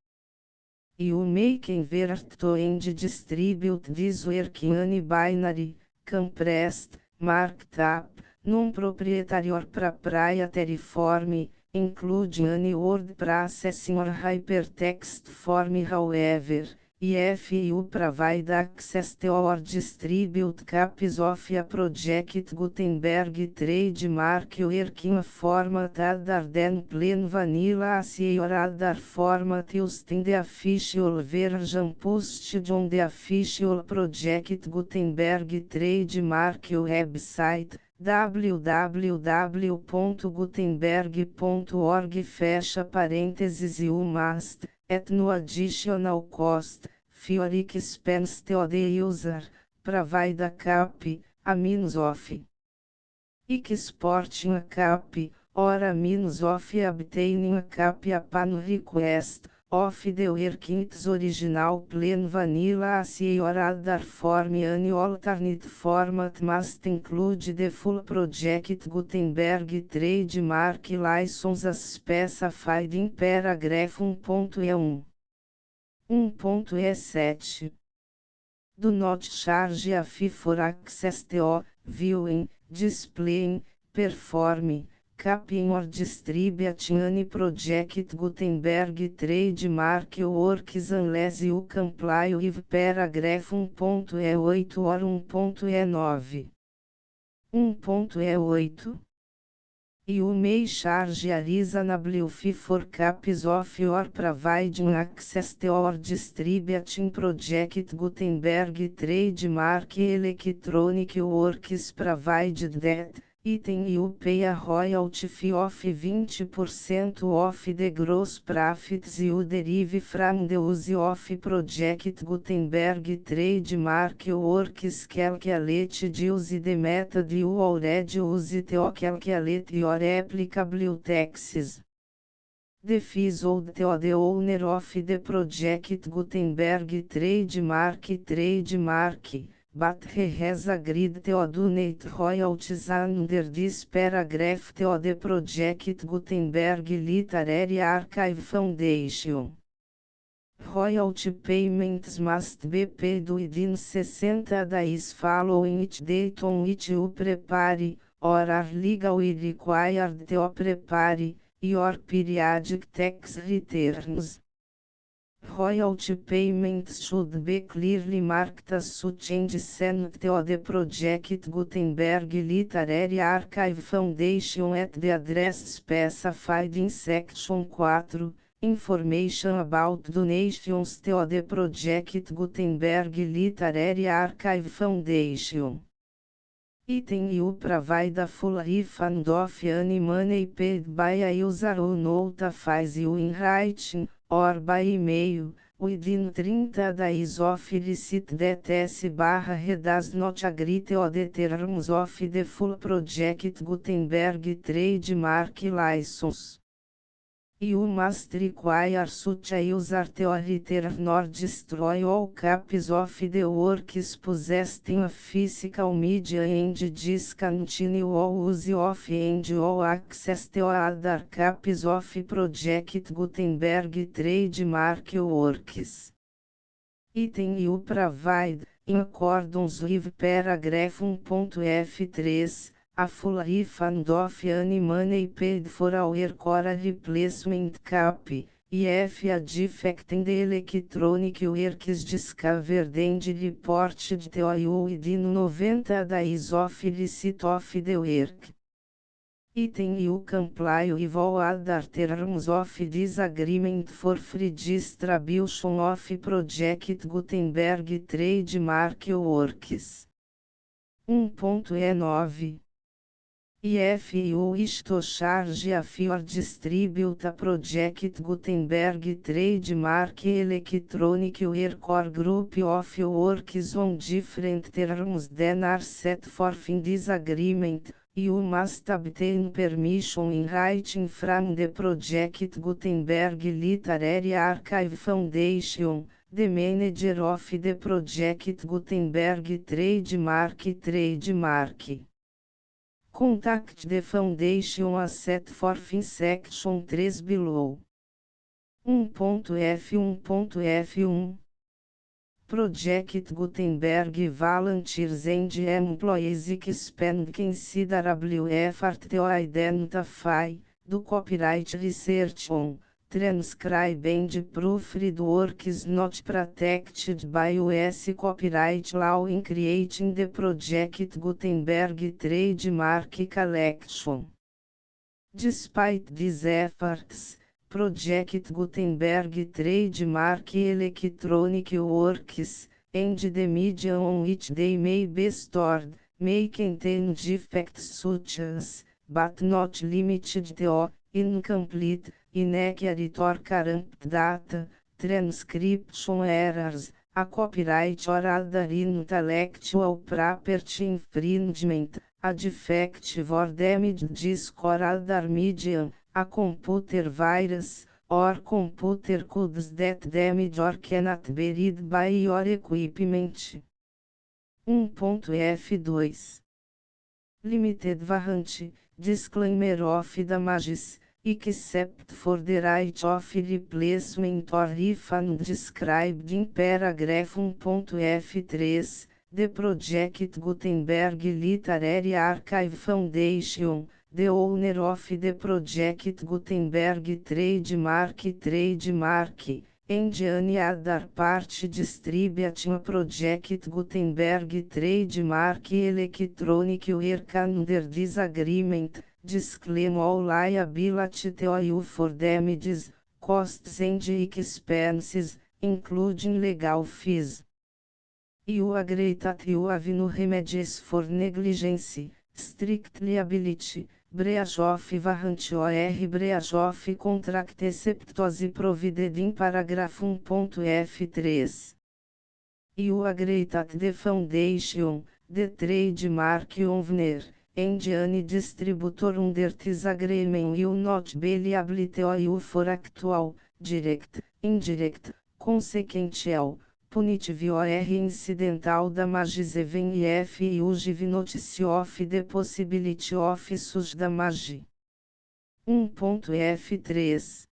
You may convert to and distribute this work in any binary, Camprest, Markup, non-proprietarior para praia Terraform, include any word processing or hypertext form however, if you provide access to or distribute copies of a project Gutenberg trademark working format other than plain vanilla as your other format used in the official version posted on the official project Gutenberg trademark website, www.gutenberg.org fecha parênteses you must, at no additional cost, for expense to the user, provide a copy, a means of exporting a copy, or a means of obtaining a copy upon request, of the work in its original plain vanilla as your other form. Any alternate format must include the full project Gutenberg trademark license as specified in paragraph 1.E1. 1.E7. Do not charge a fee for access to, viewing, displaying, performing, copying or distributing any project Gutenberg trademark works unless you comply with paragraph 1.E8 or 1.E9. 1.E8. You may charge a reasonable fee for copies of your providing access to or distributing project Gutenberg trademark electronic works provided that, item you pay a royalty fee of 20% of the gross profits you derive from the use of project Gutenberg trademark works calculated use the method you already use to calculate your applicable taxes. The fees owed to the owner of the project Gutenberg trademark, but he has agreed to donate royalties under this paragraph to the project Gutenberg Literary Archive Foundation. Royalty payments must be paid within 60 days following each date on which you prepare, or are legally required to prepare, your periodic tax returns. Royalty payments should be clearly marked as such and sent to the project Gutenberg Literary Archive Foundation at the address specified in Section 4, Information about donations to the project Gutenberg Literary Archive Foundation. Item you provide a full refund of any money paid by a user who notifies you in writing, or by email, within 30 days of receipt that S/he does not agree to the terms of the full project Gutenberg trademark license. You must require such a user to return or destroy all copies of the works possessed in a physical media and discontinue all use of and all access to other copies of project Gutenberg trademark works. Item you provide, in accordance with paragraph 1.F3, a full refund of any money paid for a work or a replacement copy, if a defect in the electronic work is discovered and reported to you within 90 days of receipt of the work. Item you comply with all other terms of this agreement for free distribution of project Gutenberg trademark works. 1.E9. If you wish to charge a fee or distribute a project Gutenberg trademark electronic work or group of works on different terms than are set forth in this agreement, you must obtain permission in writing from the project Gutenberg Literary Archive Foundation, the manager of the project Gutenberg trademark. Contact the foundation as set forth in section 3 below. 1.F1.F1 Project Gutenberg Volunteers and Employees Expend Considerable Effort to Identify, do Copyright Research on, Transcribe and Proofread Works Not Protected by US Copyright Law in Creating the Project Gutenberg Trademark Collection. Despite these efforts, Project Gutenberg Trademark Electronic Works, and the media on which they may be stored, may contain defects such as, but not limited to, incomplete, inaccurate or corrupt data, transcription errors, a copyright or other intellectual property infringement, a defective or damaged disk or other medium, a computer virus, or computer codes that damage or cannot be read by your equipment. 1.F2 Limited Warranty, Disclaimer of damages, except for the right of replacement or refund described in paragraph 1.F3, the Project Gutenberg Literary Archive Foundation, the owner of the Project Gutenberg Trademark, and any other party distributing Project Gutenberg Trademark Electronic Work under this agreement, disclaim all liability to you for damages, costs and expenses, including legal fees. You agree that you have no remedies for negligence, strict liability, breach of warranty or breach of contract except as provided in paragraph 1.F3. You agree that the foundation, the trademark owner, and any distributor under this agreement will not be liable to you for actual, direct, indirect, consequential, punitive or incidental damages even if you give notice of the possibility of such damage. 1.F3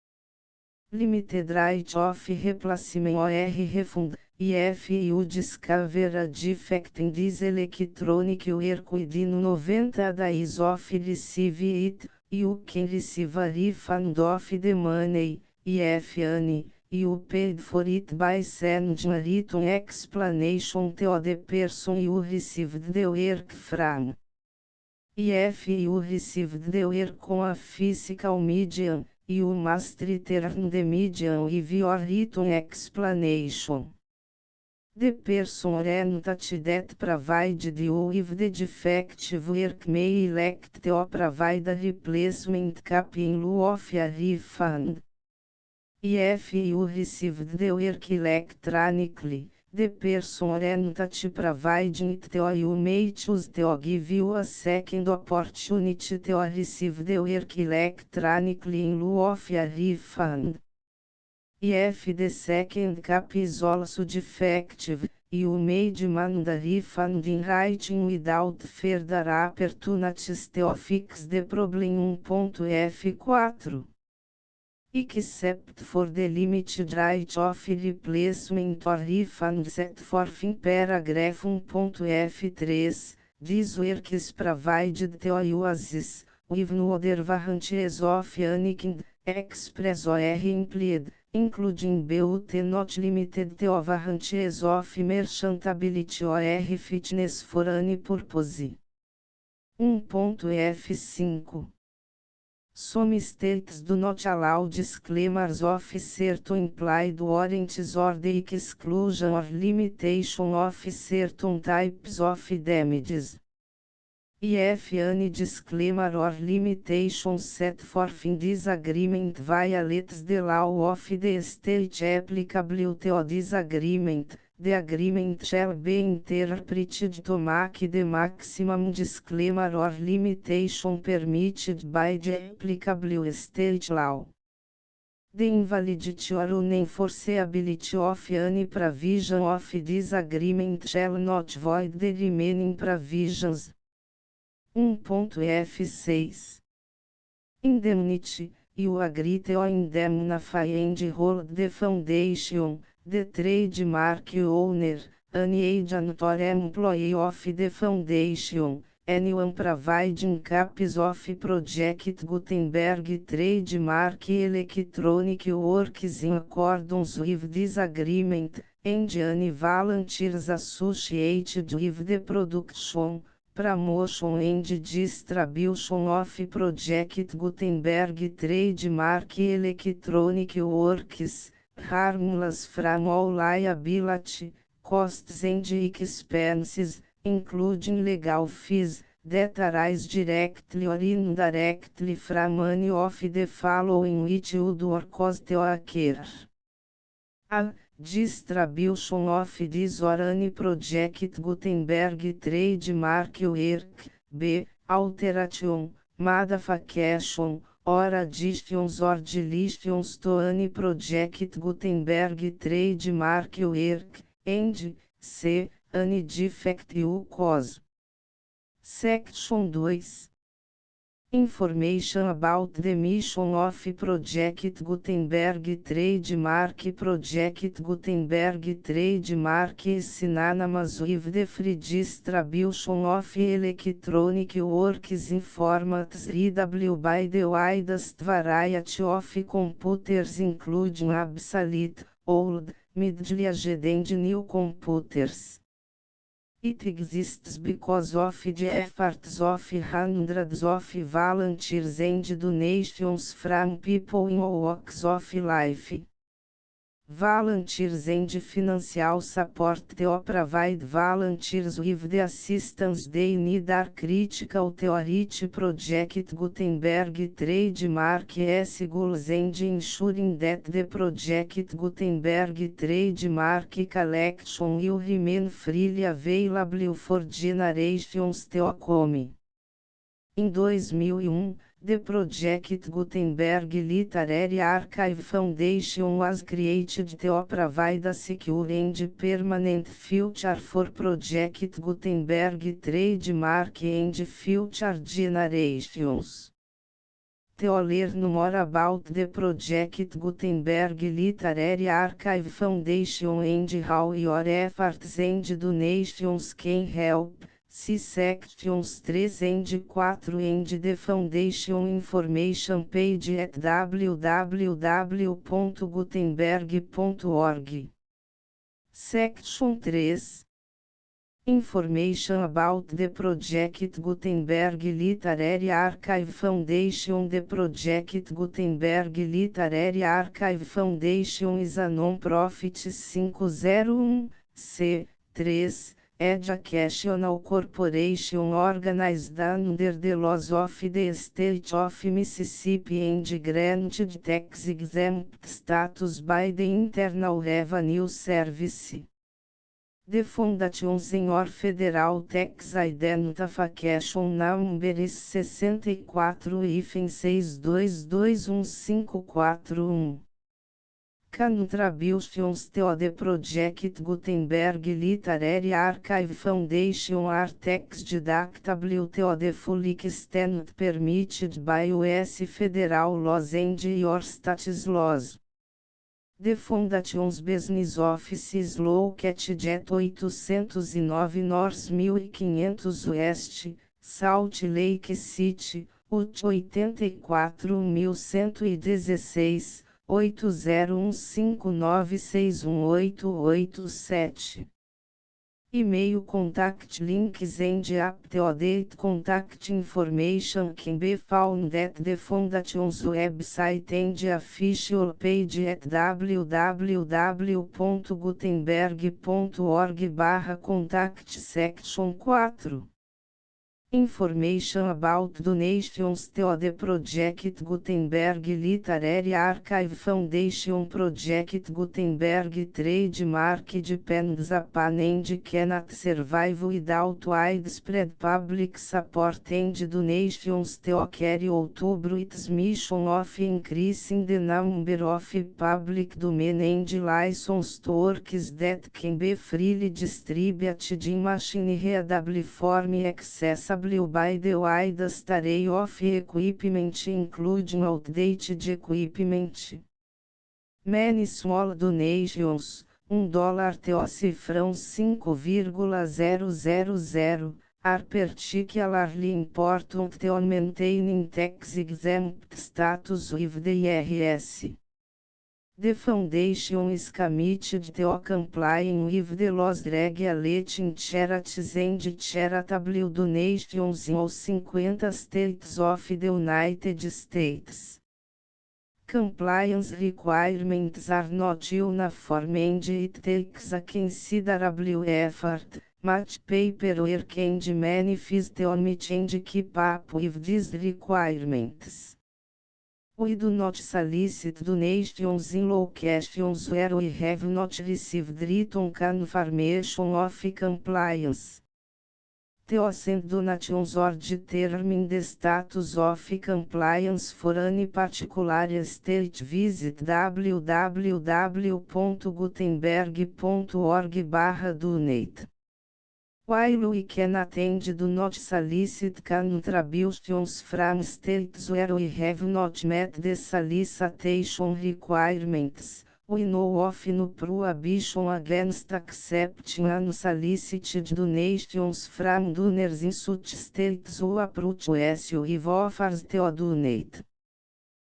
Limited right of replacement or refund, if you discover a defect in this electronic work within 90 days of receive it, you can receive a refund of the money, if any. You paid for it by sending a written explanation to the person you received the work from. If you received the work on a physical medium, you must return the medium with your written explanation. The person or entity that provided you with the defective work may elect to provide a replacement copy in lieu of a refund. If you received the work electronically, the person or entity providing it to you may choose to give you a second opportunity to receive the work electronically in lieu of a refund. If the second copy is also defective, you may demand a refund in writing without further opportunities to fix the problem. 1.F4 Except for the limited right of replacement or refund set forth in paragraph 1.F3, this work is provided to you as is, with no other warranties of any kind, express or implied, including but not limited to warranties of merchantability or fitness for any purpose. 1.F5 Some states do not allow disclaimers of certain implied warranties or the exclusion or limitation of certain types of damages. If any disclaimer or limitation set forth in this agreement violates the law of the state applicable to this agreement, the agreement shall be interpreted to make the maximum disclaimer or limitation permitted by the applicable state law. The invalidity or unenforceability of any provision of this agreement shall not void the remaining provisions. 1.F6 Indemnity, you agree to indemnify and hold the foundation, the trademark owner, any agent or employee of the foundation, anyone providing copies of Project Gutenberg trademark electronic works in accordance with this agreement, and any volunteers associated with the production, promotion and distribution of Project Gutenberg trademark electronic works, harmless from all liability, costs and expenses, including legal fees, that arise directly or indirectly from any of the following which would or cost or occur. A. Distribution of this or any Project Gutenberg trademark work. B. Alteration, modification, or additions or deletions to any Project Gutenberg trademark work, and C. Any defect you cause. Section 2. Information about the mission of Project Gutenberg trademark. Project Gutenberg trademark is synonymous with the free distribution of electronic works in formats readable by the widest variety of computers, including obsolete, old, middle-aged and new computers. It exists because of the efforts of hundreds of volunteers and donations from people in all walks of life. Volunteers and financial support to provide volunteers with the assistance they need are critical to reach Project Gutenberg trademark goals and ensuring that the Project Gutenberg trademark collection will remain freely available for generations to come. Em 2001, the Project Gutenberg Literary Archive Foundation was created to provide a secure and permanent future for Project Gutenberg trademark and future generations. To learn more about the Project Gutenberg Literary Archive Foundation and how your efforts and donations can help, see sections 3 and 4 and the Foundation information page at www.gutenberg.org. Section 3. Information about the Project Gutenberg Literary Archive Foundation. The Project Gutenberg Literary Archive Foundation is a non-profit 501(c)(3) educational corporation organized under the laws of the State of Mississippi and granted tax-exempt status by the Internal Revenue Service. The Foundation Senior Federal Tax Identification Number is 64-6221541. Contributions to the Project Gutenberg Literary Archive Foundation are tax deductible to the full extent permitted by U.S. federal laws and your state's laws. The Foundation's business office is located at 809 North 1500 West, Salt Lake City, Utah 84116, 8015961887. E-mail contact links and up-to-date contact information can be found at the Foundation's website and official page at www.gutenberg.org/contact. Section 4. Information about donations to the Project Gutenberg Literary Archive Foundation. Project Gutenberg trademark depends upon and cannot survive without widespread public support and donations to carry out its mission of increasing the number of public domain and licensed works that can be freely distributed in machine-readable form accessible by the widest array of equipment, including outdated equipment. Many small donations, $1 TO cifrão 5,000, are particularly important to maintaining tax exempt status with the IRS. The foundation is committed to complying with the laws regulating charities and charitable donations in all 50 states of the United States. Compliance requirements are not uniform and it takes a considerable effort, much paperwork and manifest to meet and keep up with these requirements. We do not solicit donations in locations where we have not received written confirmation of compliance. To send donations or determine the status of compliance for any particular state, visit www.gutenberg.org/donate. While we can attend do not solicit contributions from states where we have not met the solicitation requirements, we know of no prohibition against accepting unsolicited donations from donors in such states who approach us with offers to donate.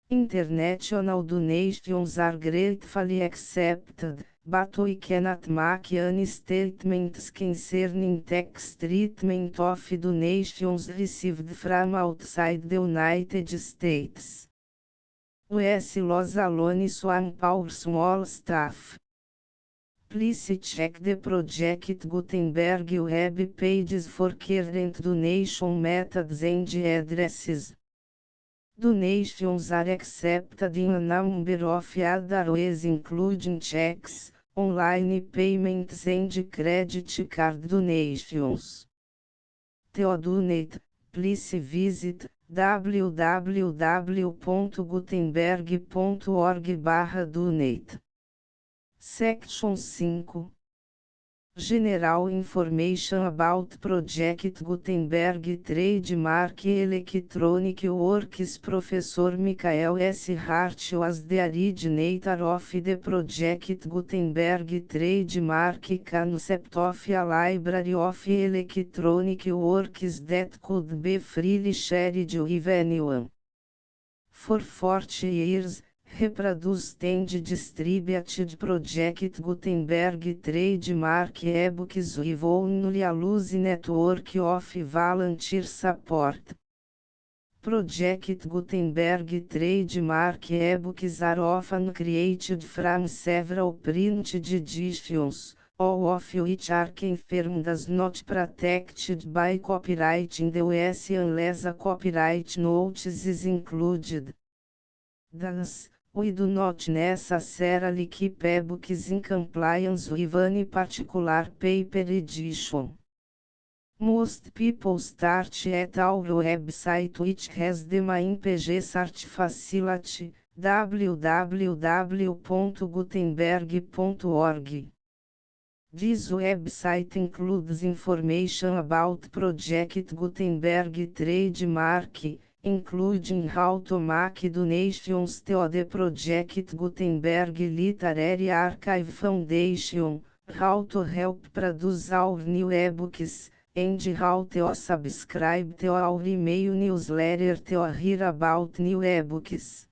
International donations are gratefully accepted, but we cannot make any statements concerning tax treatment of donations received from outside the United States. US laws alone swamp our small staff. Please check the Project Gutenberg web pages for current donation methods and addresses. Donations are accepted in a number of other ways including checks, online payments and credit card donations. To donate, please visit www.gutenberg.org/donate. Section 5. General Information about Project Gutenberg Trademark Electronic Works. Professor Michael S. Hart was the originator of the Project Gutenberg Trademark concept of a library of electronic works that could be freely shared with anyone. For 40 years, reproduced and distributed Project Gutenberg trademark ebooks with only a loose network of volunteer support. Project Gutenberg trademark ebooks are often created from several printed editions, all of which are confirmed as not protected by copyright in the US unless a copyright notice is included. Thus, we do not necessarily keep ebooks in compliance with any particular paper edition. Most people start at our website, which has the main page search facility, www.gutenberg.org. This website includes information about Project Gutenberg trademark, including how to make donations to the Project Gutenberg Literary Archive Foundation, how to help produce our new ebooks, and how to subscribe to our email newsletter to hear about new ebooks.